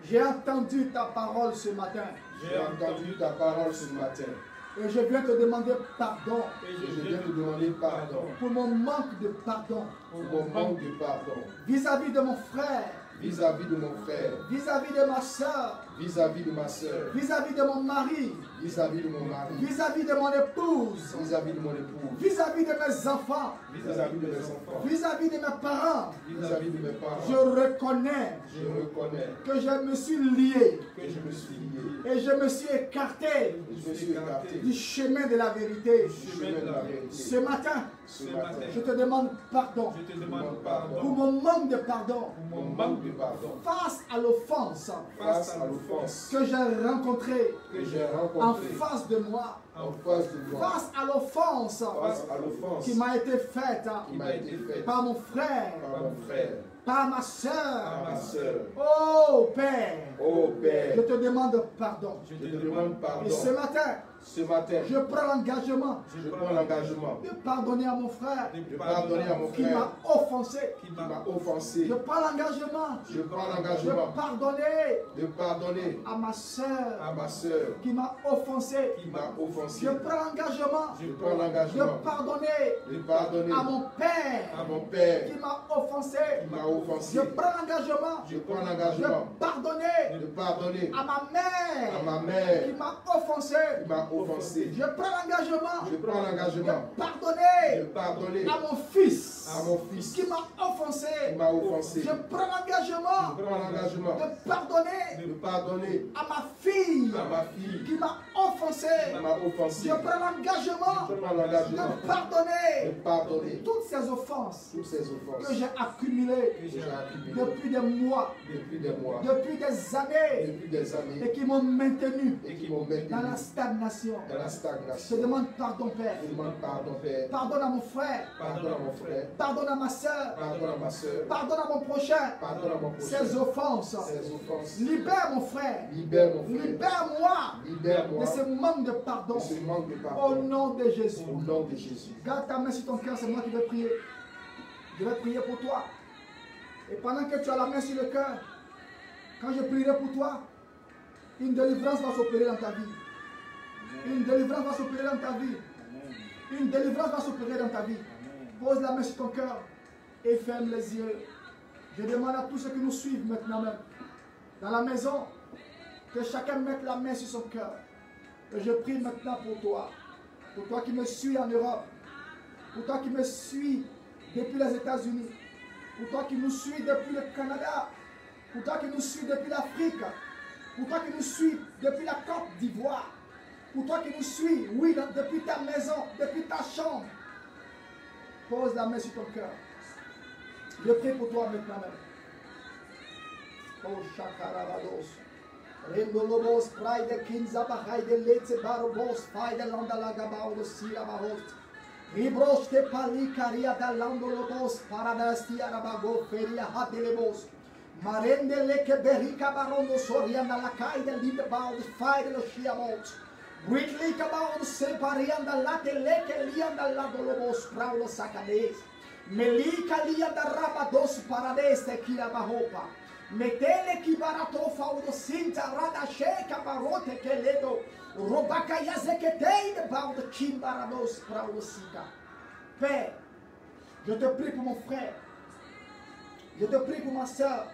j'ai entendu ta parole ce matin. j'ai entendu ta parole ce matin. Et je viens te demander pardon Et je viens te demander pardon pour mon manque de pardon pour mon manque de pardon vis-à-vis de mon frère, vis-à-vis de mon frère, vis-à-vis de ma soeur, vis-à-vis de ma soeur, vis-à-vis de mon mari, vis-à-vis de mon mari, vis-à-vis de mon épouse, vis-à-vis de mon épouse, vis-à-vis de mes enfants, vis-à-vis de mes enfants, vis-à-vis de mes parents. vis-à-vis de mes Je parents. reconnais Je reconnais que je me suis lié que je me suis lié et je me suis écarté et je me suis écarté du chemin de la vérité. du chemin de la vérité. Ce matin, Ce matin, je te demande pardon Je te je demande demande pardon pour mon manque de pardon pour mon manque de pardon face à l'offense face à l'offense que j'ai rencontrée que j'ai en rencontrée face de moi, en face de moi, face à l'offense face à l'offense qui m'a été faite qui m'a été faite par mon frère, par mon frère, par ma par soeur. ma soeur. Oh Père, Ô Père, je te demande pardon. je te demande Et pardon. ce matin, Ce matin, je prends l'engagement je prends l'engagement de pardonner à mon frère de pardonner à mon qui frère m'a offensé. qui m'a offensé. Je prends l'engagement Je prends de l'engagement pardonner de pardonner à ma soeur à ma soeur qui m'a offensé. qui m'a offensé. Je prends l'engagement Je prends de l'engagement pardonner de pardonner à mon père à mon Père qui m'a offensé. qui m'a offensé. Je prends l'engagement Je prends de l'engagement pardonner de pardonner à ma à mère ma mère qui m'a offensé. qui m'a offensé. Je prends l'engagement Je prends l'engagement de pardonner de pardonner à mon fils à mon fils qui m'a offensé. qui m'a offensé. Je prends l'engagement Je prends l'engagement de pardonner de pardonner à ma fille à ma fille qui m'a offensé. qui m'a offensé. Je prends l'engagement Je prends l'engagement de de pardonner pardonner toutes ces offenses toutes ces offenses que j'ai accumulées que j'ai accumulées depuis des mois, depuis des mois, depuis des années depuis des années et qui m'ont maintenu et qui m'ont maintenu dans la stagnation. dans la Je stagnation. te demande pardon, Père. Je demande pardon, Père. Pardonne à mon frère. Pardonne à mon frère. Pardonne à ma soeur. Pardonne à ma soeur. Pardonne à mon prochain. Pardonne à mon Ces prochain. offenses. Ces offenses. Libère mon frère. Libère mon frère. Libère-moi Libère-moi de ce manque de pardon. de ce manque de Au pardon. nom de Jésus. Au nom de Jésus. Garde ta main sur ton cœur, c'est moi qui vais prier. Je vais prier pour toi. Et pendant que tu as la main sur le cœur, quand je prierai pour toi, une délivrance va s'opérer dans ta vie. Une délivrance va s'opérer dans ta vie. Une délivrance va s'opérer dans ta vie. Pose la main sur ton cœur et ferme les yeux. Je demande à tous ceux qui nous suivent maintenant même, dans la maison, que chacun mette la main sur son cœur. Et je prie maintenant pour toi qui me suis en Europe, pour toi qui me suis depuis les États-Unis, pour toi qui nous suis depuis le Canada, pour toi qui nous suis depuis l'Afrique, pour toi qui nous suis depuis la Côte d'Ivoire, pour toi qui nous suis, oui, depuis ta maison, depuis ta chambre. Pose la main sur ton cœur. Je prie pour toi maintenant même. Oh, Shakarabados. Rendolobos, Praide, Kinzaba, Haide, Letse, Barobos, Faide, Landalagabao, Sirabahost. Ribros, Tepali, Caria, Dalandolobos, Paradastia, Rabago, Feria, Hatelebos. Marende, Leke, Berica, Barondo, Soriana, Lacaide, Lidebao, Faide, Shiamot. Ridley, Cabao, Separianda, Late, Leke, Lianda, Ladolobos, Praulo, Sacades. Melika, Lianda, Rabados, Paradeste, Kirabahopa. Metele kibarato faudo sinta rada sheka barote keledo robaka yazeketei de baudo kimbarados prausika. Père, je te prie pour mon frère. Je te prie pour ma soeur.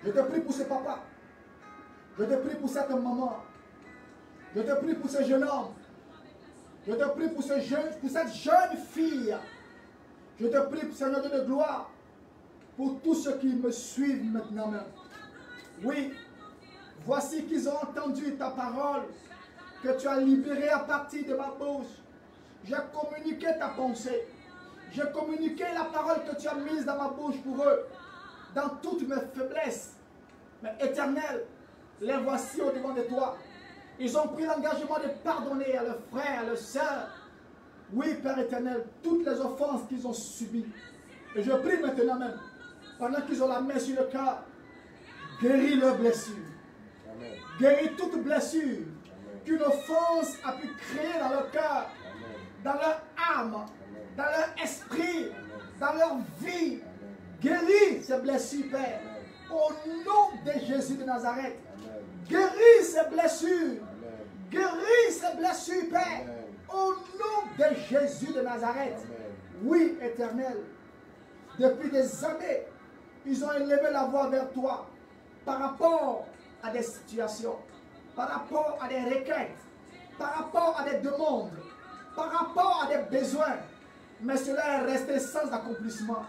Je te prie pour ce papa. Je te prie pour cette maman. Je te prie pour ce jeune homme. Je te prie pour cette jeune fille. Je te prie, Seigneur Dieu de gloire, pour tous ceux qui me suivent maintenant même. Oui, voici qu'ils ont entendu ta parole que tu as libérée à partir de ma bouche. J'ai communiqué ta pensée. J'ai communiqué la parole que tu as mise dans ma bouche pour eux, dans toutes mes faiblesses. Mais Éternel, les voici au devant de toi. Ils ont pris l'engagement de pardonner à leurs frères, à leurs sœurs. Oui, Père éternel, toutes les offenses qu'ils ont subies. Et je prie maintenant même, pendant qu'ils ont la main sur le cœur, guéris leurs blessures. Amen. Guéris toute blessure Amen. qu'une offense a pu créer dans leur cœur, Amen. dans leur âme, Amen. dans leur esprit, Amen. dans leur vie. Amen. Guéris ces blessures, Père. Au nom de Jésus de Nazareth. Guéris ces blessures. Guéris ces blessures, Père. Au nom de Jésus de Nazareth. Oui, Éternel. Depuis des années, ils ont élevé la voix vers toi par rapport à des situations, par rapport à des requêtes, par rapport à des demandes, par rapport à des besoins. Mais cela est resté sans accomplissement.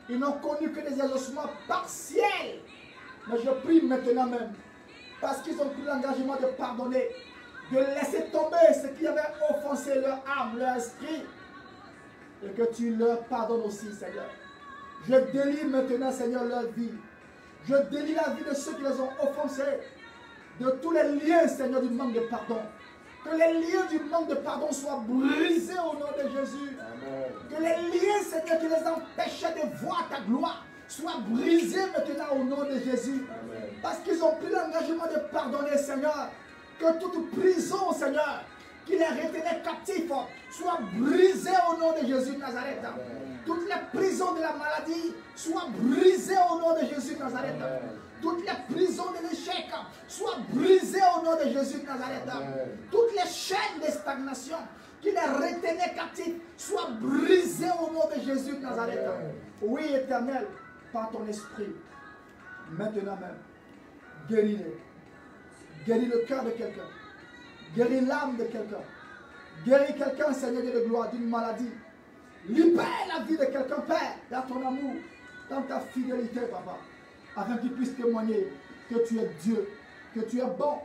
Ils n'ont connu que des exaucements partiels. Mais je prie maintenant même, parce qu'ils ont pris l'engagement de pardonner, de laisser tomber ce qui avait offensé leur âme, leur esprit, et que tu leur pardonnes aussi, Seigneur. Je délie maintenant, Seigneur, leur vie. Je délie la vie de ceux qui les ont offensés, de tous les liens, Seigneur, du manque de pardon. Que les liens du manque de pardon soient brisés au nom de Jésus. Amen. Que les liens, Seigneur, qui les empêchaient de voir ta gloire, soient brisés maintenant au nom de Jésus. Amen. Parce qu'ils ont pris l'engagement de pardonner, Seigneur. Que toute prison, Seigneur, qui les retenait captifs, soit brisée au nom de Jésus de Nazareth. Amen. Toutes les prisons de la maladie soient brisées au nom de Jésus de Nazareth. Amen. Toutes les prisons de l'échec soient brisées au nom de Jésus de Nazareth. Amen. Toutes les chaînes de stagnation qui les retenaient captifs soient brisées au nom de Jésus de Nazareth. Amen. Oui, Éternel, par ton esprit, maintenant même, guéris-les. Guéris le cœur de quelqu'un. Guéris l'âme de quelqu'un. Guéris quelqu'un, Seigneur de gloire, d'une maladie. Libère la vie de quelqu'un, Père, dans ton amour, dans ta fidélité, Papa, afin qu'il puisse témoigner que tu es Dieu, que tu es bon,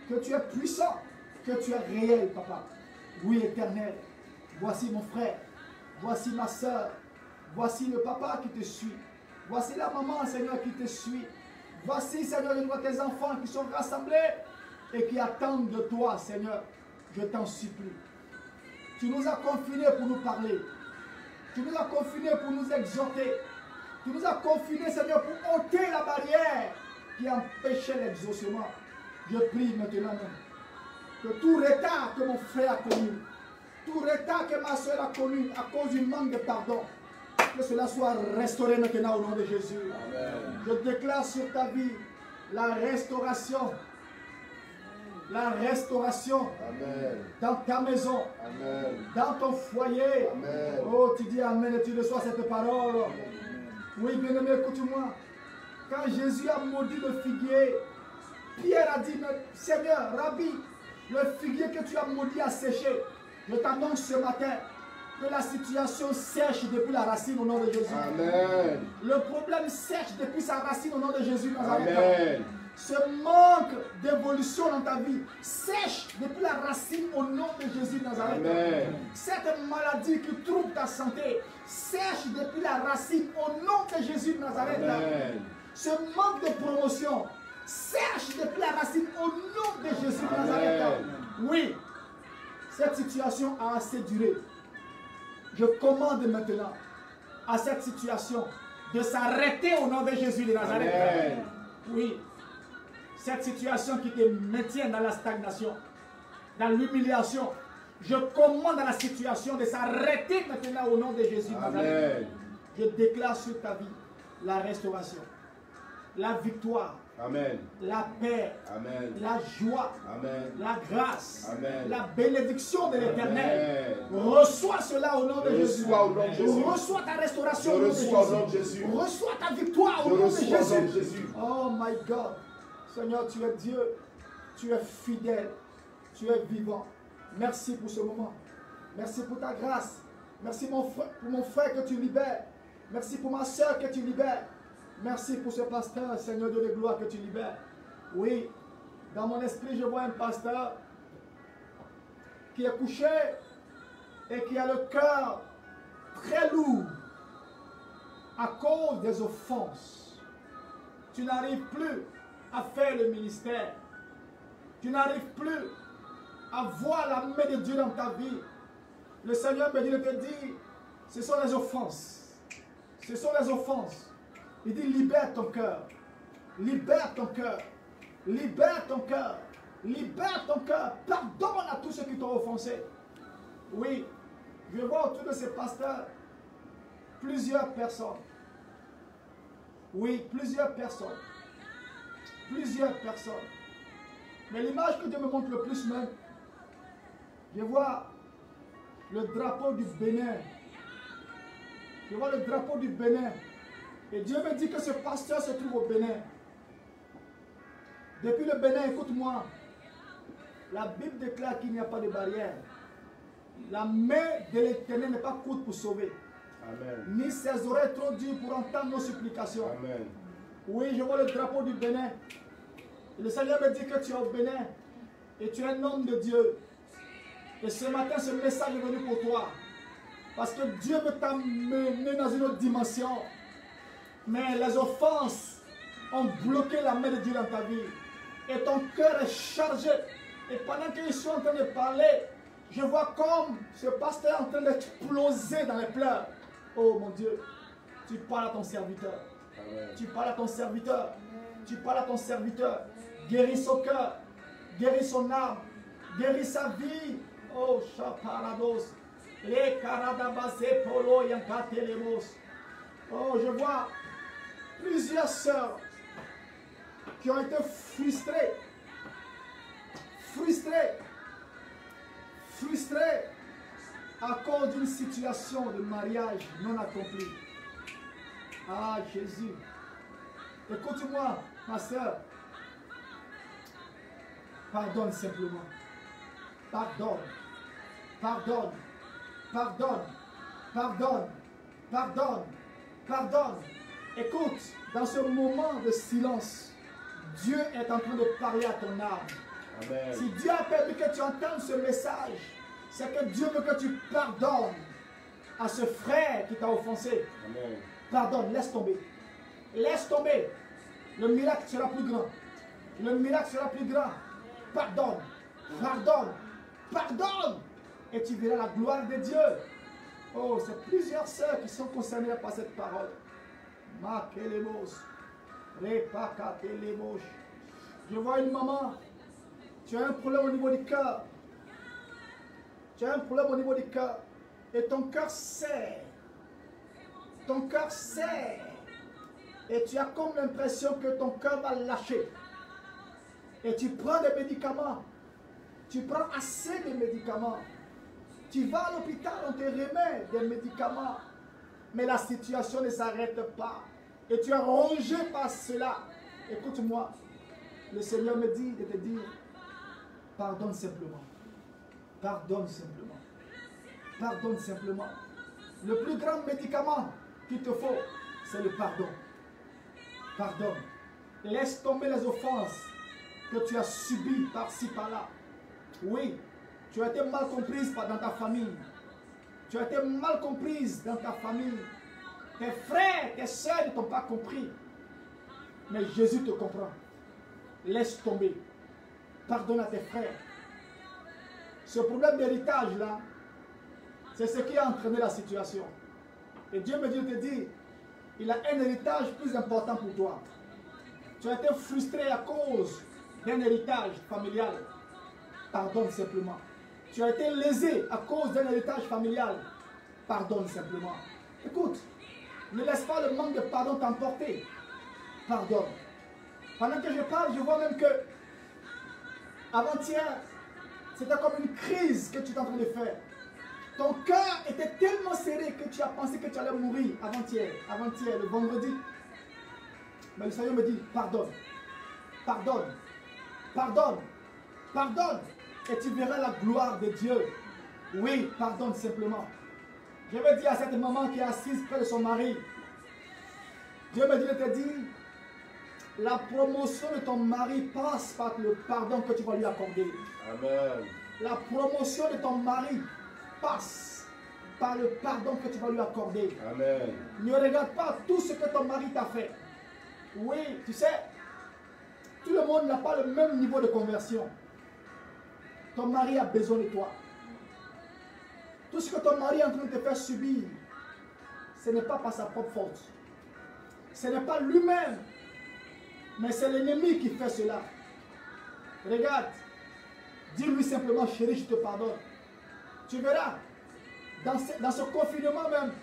que tu es puissant, que tu es réel, Papa. Oui, Éternel, voici mon frère, voici ma soeur, voici le papa qui te suit, voici la maman, Seigneur, qui te suit. Voici, Seigneur, tes enfants qui sont rassemblés et qui attendent de toi, Seigneur. Je t'en supplie. Tu nous as confinés pour nous parler. Tu nous as confinés pour nous exhorter. Tu nous as confinés, Seigneur, pour ôter la barrière qui empêchait l'exaucement. Je prie maintenant même que tout retard que mon frère a connu, tout retard que ma soeur a connu à cause du manque de pardon, que cela soit restauré maintenant au nom de Jésus. Amen. Je déclare sur ta vie la restauration. La restauration. Amen. Dans ta maison. Amen. Dans ton foyer. Amen. Oh, tu dis Amen et tu reçois cette parole. Amen. Oui, bien-aimé, écoute-moi. Quand Jésus a maudit le figuier, Pierre a dit, Seigneur, Rabbi, le figuier que tu as maudit a séché. Je t'annonce ce matin que la situation sèche depuis la racine au nom de Jésus. Amen. Le problème sèche depuis sa racine au nom de Jésus. Amen. Ce manque d'évolution dans ta vie sèche depuis la racine au nom de Jésus de Nazareth. Amen. Cette maladie qui trouble ta santé sèche depuis la racine au nom de Jésus de Nazareth. Amen. Ce manque de promotion sèche depuis la racine au nom de Jésus de Nazareth. Amen. Oui, cette situation a assez duré. Je commande maintenant à cette situation de s'arrêter au nom de Jésus de Nazareth. Amen. Oui. Cette situation qui te maintient dans la stagnation, dans l'humiliation, je commande à la situation de s'arrêter maintenant au nom de Jésus. Amen. Je déclare sur ta vie la restauration, la victoire, amen, la paix, amen, la joie, amen, la grâce, amen, la bénédiction de l'Éternel. Reçois cela au nom de Jésus. Reçois ta restauration au nom de Jésus. Reçois ta victoire au nom de Jésus. Oh my God. Seigneur, tu es Dieu, tu es fidèle, tu es vivant. Merci pour ce moment. Merci pour ta grâce. Merci pour mon frère que tu libères. Merci pour ma soeur que tu libères. Merci pour ce pasteur, Seigneur Dieu de gloire, que tu libères. Oui, dans mon esprit, je vois un pasteur qui est couché et qui a le cœur très lourd à cause des offenses. Tu n'arrives plus à faire le ministère. Tu n'arrives plus à voir la main de Dieu dans ta vie. Le Seigneur me dit de te dire, ce sont les offenses. Ce sont les offenses. Il dit, libère ton cœur. Libère ton cœur. Libère ton cœur. Libère ton cœur. Pardonne à tous ceux qui t'ont offensé. Oui, je vois autour de ces pasteurs plusieurs personnes Oui, plusieurs personnes. Plusieurs personnes. Mais l'image que Dieu me montre le plus même, je vois le drapeau du Bénin. Je vois le drapeau du Bénin. Et Dieu me dit que ce pasteur se trouve au Bénin. Depuis le Bénin, écoute-moi. La Bible déclare qu'il n'y a pas de barrière. La main de l'Éternel n'est pas courte pour sauver. Amen. Ni ses oreilles trop dures pour entendre nos supplications. Amen. Oui, je vois le drapeau du Bénin. Et le Seigneur me dit que tu es au Bénin. Et tu es un homme de Dieu. Et ce matin, ce message est venu pour toi. Parce que Dieu veut t'amener dans une autre dimension. Mais les offenses ont bloqué la main de Dieu dans ta vie. Et ton cœur est chargé. Et pendant que je suis en train de parler, je vois comme ce pasteur est en train d'exploser dans les pleurs. Oh mon Dieu, tu parles à ton serviteur. Amen. Tu parles à ton serviteur. Tu parles à ton serviteur. Guéris son cœur. Guéris son âme. Guéris sa vie. Oh, Chaparados. Les Karadabase Polo Yankatelemos. Oh, je vois plusieurs sœurs qui ont été frustrées. Frustrées à cause d'une situation de mariage non accomplie. Ah, Jésus. Écoute-moi, ma sœur. Pardonne simplement. Pardonne. Pardonne. Pardonne. Pardonne. Pardonne. Pardonne. Écoute, dans ce moment de silence, Dieu est en train de parler à ton âme. Amen. Si Dieu a permis que tu entendes ce message, c'est que Dieu veut que tu pardonnes à ce frère qui t'a offensé. Amen. Pardonne, laisse tomber. Laisse tomber. Le miracle sera plus grand. Le miracle sera plus grand. Pardonne. Pardonne. Pardonne. Et tu verras la gloire de Dieu. Oh, c'est plusieurs sœurs qui sont concernées par cette parole. Makelemos. Repakatelemos. Je vois une maman. Tu as un problème au niveau du cœur. Tu as un problème au niveau du cœur. Et ton cœur serre. Ton cœur serre. Et tu as comme l'impression que ton cœur va lâcher. Et tu prends des médicaments. Tu prends assez de médicaments. Tu vas à l'hôpital, on te remet des médicaments. Mais la situation ne s'arrête pas. Et tu es rongé par cela. Écoute-moi. Le Seigneur me dit de te dire, pardonne simplement. Pardonne simplement. Pardonne simplement. Le plus grand médicament qu'il te faut, c'est le pardon. Pardonne. Laisse tomber les offenses que tu as subies par-ci, par-là. Oui, tu as été mal comprise dans ta famille. Tu as été mal comprise dans ta famille. Tes frères, tes soeurs ne t'ont pas compris. Mais Jésus te comprend. Laisse tomber. Pardonne à tes frères. Ce problème d'héritage là, c'est ce qui a entraîné la situation. Et Dieu me dit de te dire, il a un héritage plus important pour toi. Tu as été frustré à cause d'un héritage familial. Pardonne simplement. Tu as été lésé à cause d'un héritage familial. Pardonne simplement. Écoute, ne laisse pas le manque de pardon t'emporter. Pardonne. Pendant que je parle, je vois même que avant-hier, c'était comme une crise que tu es en train de faire. Ton cœur était tellement serré que tu as pensé que tu allais mourir avant-hier, le vendredi. Mais le Seigneur me dit, pardonne, pardonne, pardonne, pardonne. Et tu verras la gloire de Dieu. Oui, pardonne simplement. Je veux dire à cette maman qui est assise près de son mari, Dieu me dit de te dire, la promotion de ton mari passe par le pardon que tu vas lui accorder. Amen. La promotion de ton mari passe par le pardon que tu vas lui accorder. Amen. Ne regarde pas tout ce que ton mari t'a fait. Oui, tu sais, tout le monde n'a pas le même niveau de conversion. Ton mari a besoin de toi. Tout ce que ton mari est en train de te faire subir, ce n'est pas par sa propre faute. Ce n'est pas lui-même, mais c'est l'ennemi qui fait cela. Regarde, dis-lui simplement, chérie, je te pardonne. Tu verras, dans ce confinement même,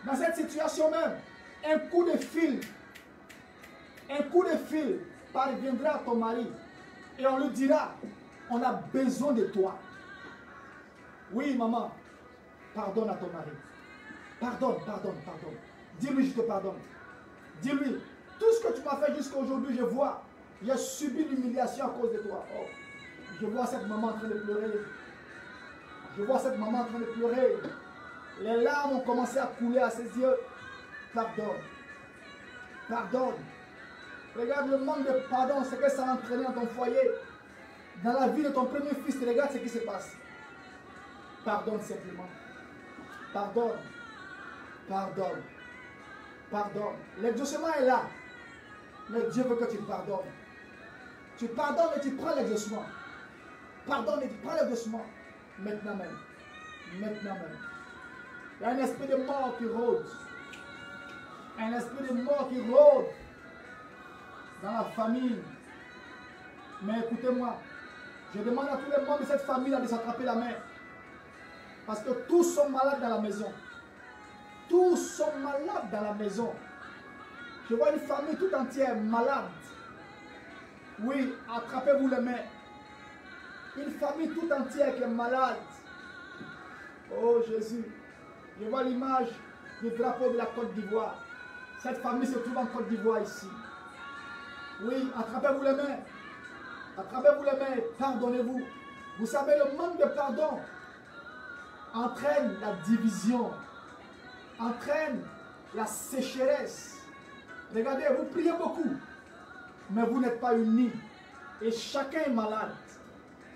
dans cette situation même, un coup de fil Un coup de fil parviendra à ton mari et on lui dira, on a besoin de toi. Oui, maman, pardonne à ton mari. Pardonne. Dis-lui, je te pardonne. Dis-lui, tout ce que tu m'as fait jusqu'à aujourd'hui, je vois. J'ai subi l'humiliation à cause de toi. Oh, je vois cette maman en train de pleurer. Je vois cette maman en train de pleurer. Les larmes ont commencé à couler à ses yeux. Pardonne. Regarde le manque de pardon, ce que ça a entraîné dans ton foyer. Dans la vie de ton premier fils, regarde ce qui se passe. Pardonne simplement. Pardonne. L'exaucement est là. Mais Dieu veut que tu pardonnes. Tu pardonnes et tu prends l'exaucement. Pardonne et tu prends l'exaucement. Maintenant même. Il y a un esprit de mort qui rôde. Dans la famille. Mais écoutez-moi. Je demande à tous les membres de cette famille de s'attraper la main. Parce que tous sont malades dans la maison. Je vois une famille tout entière malade. Oui, attrapez-vous les mains. Une famille tout entière qui est malade. Oh Jésus. Je vois l'image du drapeau de la Côte d'Ivoire. Cette famille se trouve en Côte d'Ivoire ici. Oui, attrapez-vous les mains. Pardonnez-vous. Vous savez, le manque de pardon entraîne la division, entraîne la sécheresse. Regardez, vous priez beaucoup, mais vous n'êtes pas unis. Et chacun est malade.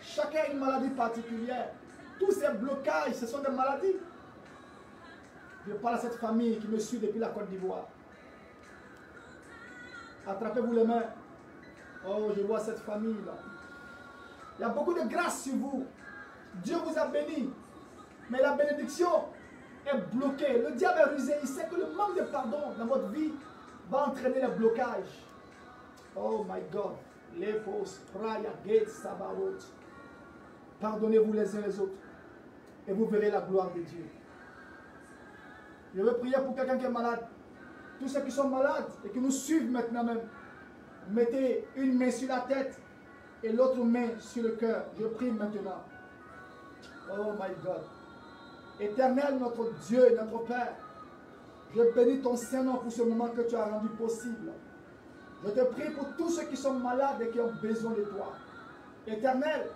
Chacun a une maladie particulière. Tous ces blocages, ce sont des maladies. Je parle à cette famille qui me suit depuis la Côte d'Ivoire. Attrapez-vous les mains. Oh, je vois cette famille-là. Il y a beaucoup de grâce sur vous. Dieu vous a béni. Mais la bénédiction est bloquée. Le diable est rusé. Il sait que le manque de pardon dans votre vie va entraîner le blocage. Oh my God. Lepos, Raya, Gates, Sabarot. Pardonnez-vous les uns les autres. Et vous verrez la gloire de Dieu. Je veux prier pour quelqu'un qui est malade. Tous ceux qui sont malades et qui nous suivent maintenant même. Mettez une main sur la tête et l'autre main sur le cœur. Je prie maintenant. Oh my God. Éternel, notre Dieu et notre Père, je bénis ton Saint-Nom pour ce moment que tu as rendu possible. Je te prie pour tous ceux qui sont malades et qui ont besoin de toi. Éternel,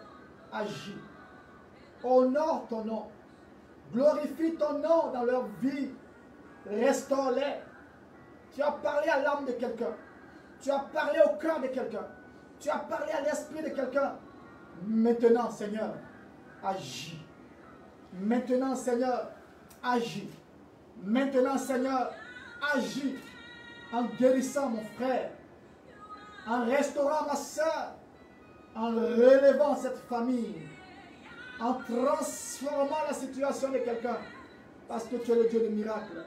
agis. Honore ton nom. Glorifie ton nom dans leur vie. Restaure-les. Tu as parlé à l'âme de quelqu'un. Tu as parlé au cœur de quelqu'un. Tu as parlé à l'esprit de quelqu'un. Maintenant, Seigneur, agis. Maintenant, Seigneur, agis. Maintenant, Seigneur, agis en guérissant mon frère, en restaurant ma soeur, en relevant cette famille, en transformant la situation de quelqu'un, parce que tu es le Dieu des miracles.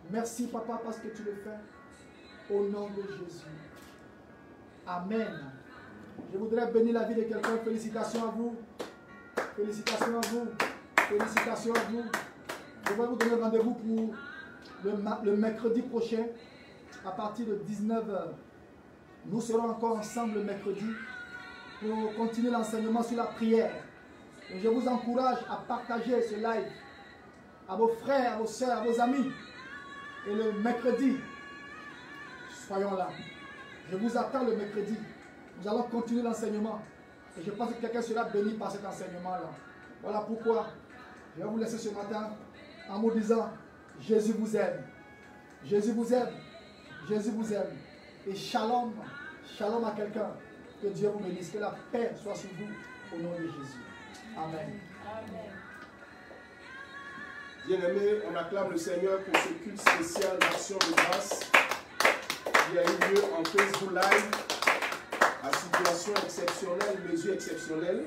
Merci, Papa, parce que tu le fais. Au nom de Jésus. Amen. Je voudrais bénir la vie de quelqu'un. Félicitations à vous. Félicitations à vous. Félicitations à vous. Je vais vous donner rendez-vous pour le mercredi prochain à partir de 19h. Nous serons encore ensemble le mercredi pour continuer l'enseignement sur la prière. Et je vous encourage à partager ce live à vos frères, à vos soeurs, à vos amis. Et le mercredi, soyons là. Je vous attends le mercredi. Nous allons continuer l'enseignement. Et je pense que quelqu'un sera béni par cet enseignement-là. Voilà pourquoi je vais vous laisser ce matin en vous disant, Jésus vous aime. Jésus vous aime. Jésus vous aime. Et shalom, shalom à quelqu'un. Que Dieu vous bénisse. Que la paix soit sur vous au nom de Jésus. Amen. Amen. Bien-aimés, on acclame le Seigneur pour ce culte spécial d'action de grâce qui a eu lieu en Facebook Live à situation exceptionnelle, mesure exceptionnelle.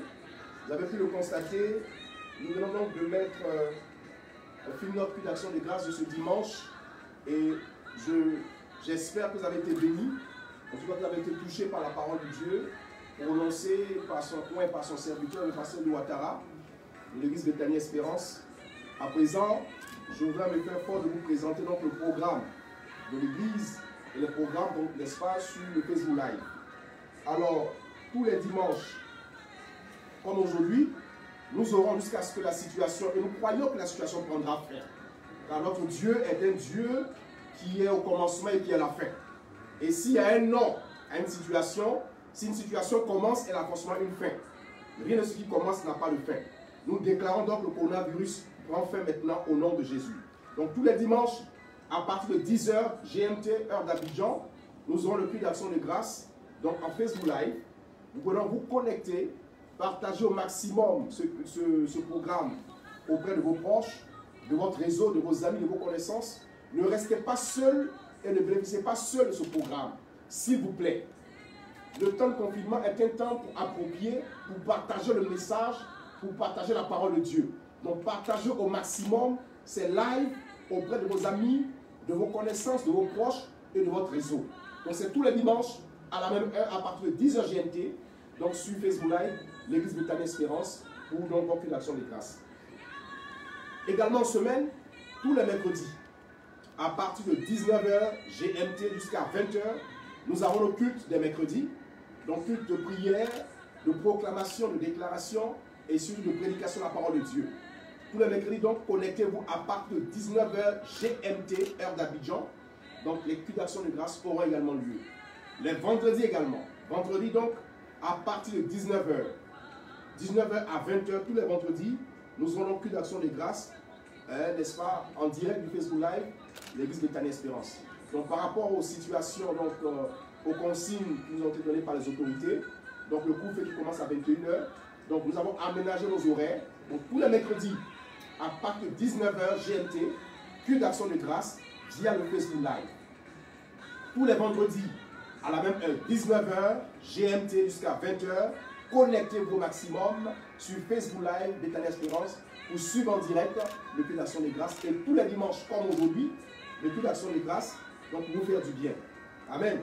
Vous avez pu le constater. Nous venons donc de mettre un film notre culte d'action de grâce de ce dimanche et j'espère que vous avez été bénis. En tout cas, vous avez été touchés par la parole de Dieu, prononcée par son point et par son serviteur, le pasteur de Ouattara, de l'église Bethanie Espérance. À présent, je voudrais me faire fort de vous présenter donc le programme de l'église et les programmes, donc, n'est-ce pas, sur le Facebook Live. Alors, tous les dimanches, comme aujourd'hui, nous aurons jusqu'à ce que la situation, et nous croyons que la situation prendra fin. Car notre Dieu est un Dieu qui est au commencement et qui est à la fin. Et s'il y a un nom à une situation, si une situation commence, elle a forcément une fin. Rien de ce qui commence n'a pas de fin. Nous déclarons donc que le coronavirus prend fin maintenant au nom de Jésus. Donc tous les dimanches, à partir de 10h GMT, heure d'Abidjan, nous aurons le culte d'action de grâce. Donc en Facebook Live, nous pouvons vous connecter, partager au maximum ce programme auprès de vos proches, de votre réseau, de vos amis, de vos connaissances. Ne restez pas seul et ne bénéficiez pas seul de ce programme. S'il vous plaît. Le temps de confinement est un temps pour approprier, pour partager le message, pour partager la parole de Dieu. Donc partagez au maximum ces lives auprès de vos amis, de vos connaissances, de vos proches et de votre réseau. Donc c'est tous les dimanches à la même heure à partir de 10h GMT, donc sur Facebook Live, l'église Béthanie Espérance, pour donc votre action de grâce. Également en semaine, tous les mercredis, à partir de 19h GMT jusqu'à 20h, nous avons le culte des mercredis, donc culte de prière, de proclamation, de déclaration et surtout de prédication de la parole de Dieu. Tous les mercredis, donc, connectez-vous à partir de 19h GMT, heure d'Abidjan. Donc, les cultes d'action de grâce auront également lieu. Les vendredis également. Vendredi, donc, à partir de 19h. 19h à 20h, tous les vendredis, nous aurons le culte d'action de grâce, n'est-ce pas, en direct du Facebook Live, l'église Béthanie Espérance. Donc, par rapport aux situations, donc, aux consignes qui nous ont été données par les autorités, donc le couvre-feu qui commence à 21h, donc nous avons aménagé nos horaires. Donc, tous les mercredis, à partir de 19h GMT, culte d'action de grâce via le Facebook Live. Tous les vendredis, à la même heure, 19h GMT jusqu'à 20h, connectez-vous au maximum sur Facebook Live, Béthanie Espérance, pour suivre en direct le culte d'action de grâce. Et tous les dimanches, comme aujourd'hui, le culte d'action de grâce, donc nous faire du bien. Amen.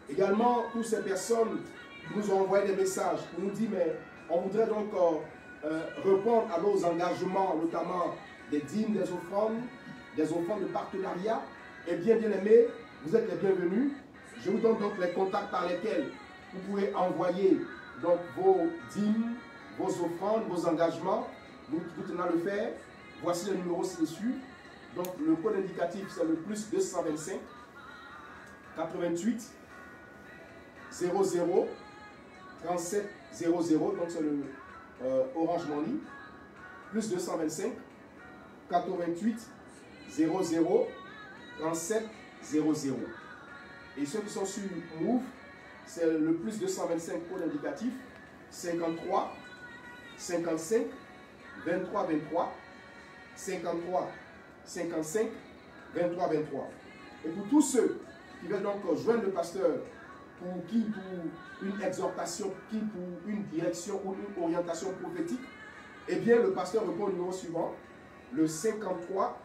Également, toutes ces personnes qui nous ont envoyé des messages pour nous dire, mais on voudrait donc répondre à nos engagements, notamment des dîmes, des offrandes de partenariat. Et bien aimés, vous êtes les bienvenus. Je vous donne donc les contacts par lesquels vous pouvez envoyer donc vos dîmes, vos offrandes, vos engagements. Vous tenez à le faire. Voici le numéro ci-dessus. Donc le code indicatif, c'est le plus 225 88 00 37 00. Donc c'est le Orange Money. Plus 225 88 00 37 00. Et ceux qui sont sur Move, c'est le plus 225 code indicatif 53 55 23 23 53 55 23 23. Et pour tous ceux qui veulent donc joindre le pasteur pour une exhortation, pour une direction ou une orientation prophétique, eh bien le pasteur répond au numéro suivant, le 53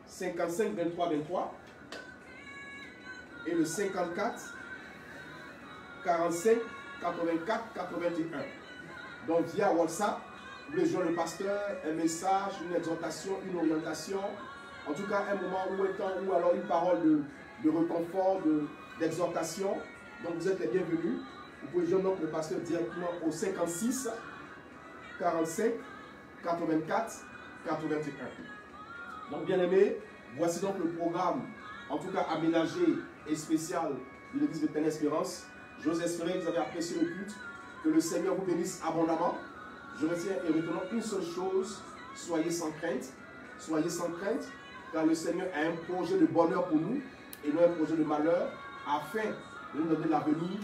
55 23 23 et le 54 45 84 81. Donc via WhatsApp, vous pouvez joindre le pasteur, un message, une exhortation, une orientation, en tout cas un moment ou un temps, ou alors une parole de réconfort, d'exhortation. Donc vous êtes les bienvenus. Vous pouvez joindre donc le pasteur directement au 56 45 84 81. Donc bien aimé, voici donc le programme, en tout cas aménagé et spécial de l'église Béthanie Espérance. J'ose espérer que vous avez apprécié le culte, que le Seigneur vous bénisse abondamment. Je retiens et retenons une seule chose, soyez sans crainte, car le Seigneur a un projet de bonheur pour nous et non un projet de malheur, afin de nous donner l'avenir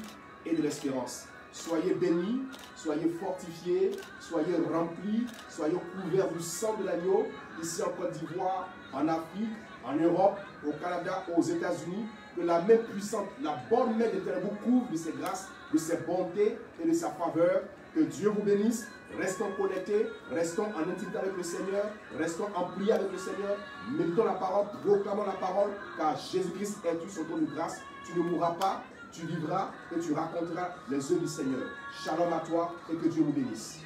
et de l'espérance. Soyez bénis, soyez fortifiés, soyez remplis, soyez couverts du sang de l'agneau, ici en Côte d'Ivoire, en Afrique, en Europe, au Canada, aux États-Unis. Que la main puissante, la bonne main de l'Éternel vous couvre de ses grâces, de ses bontés et de sa faveur. Que Dieu vous bénisse. Restons connectés, restons en intimité avec le Seigneur, restons en prière avec le Seigneur, méditons la parole, proclamons la parole, car Jésus-Christ est tout son don de grâce. Tu ne mourras pas, tu vivras et tu raconteras les œuvres du Seigneur. Shalom à toi et que Dieu vous bénisse.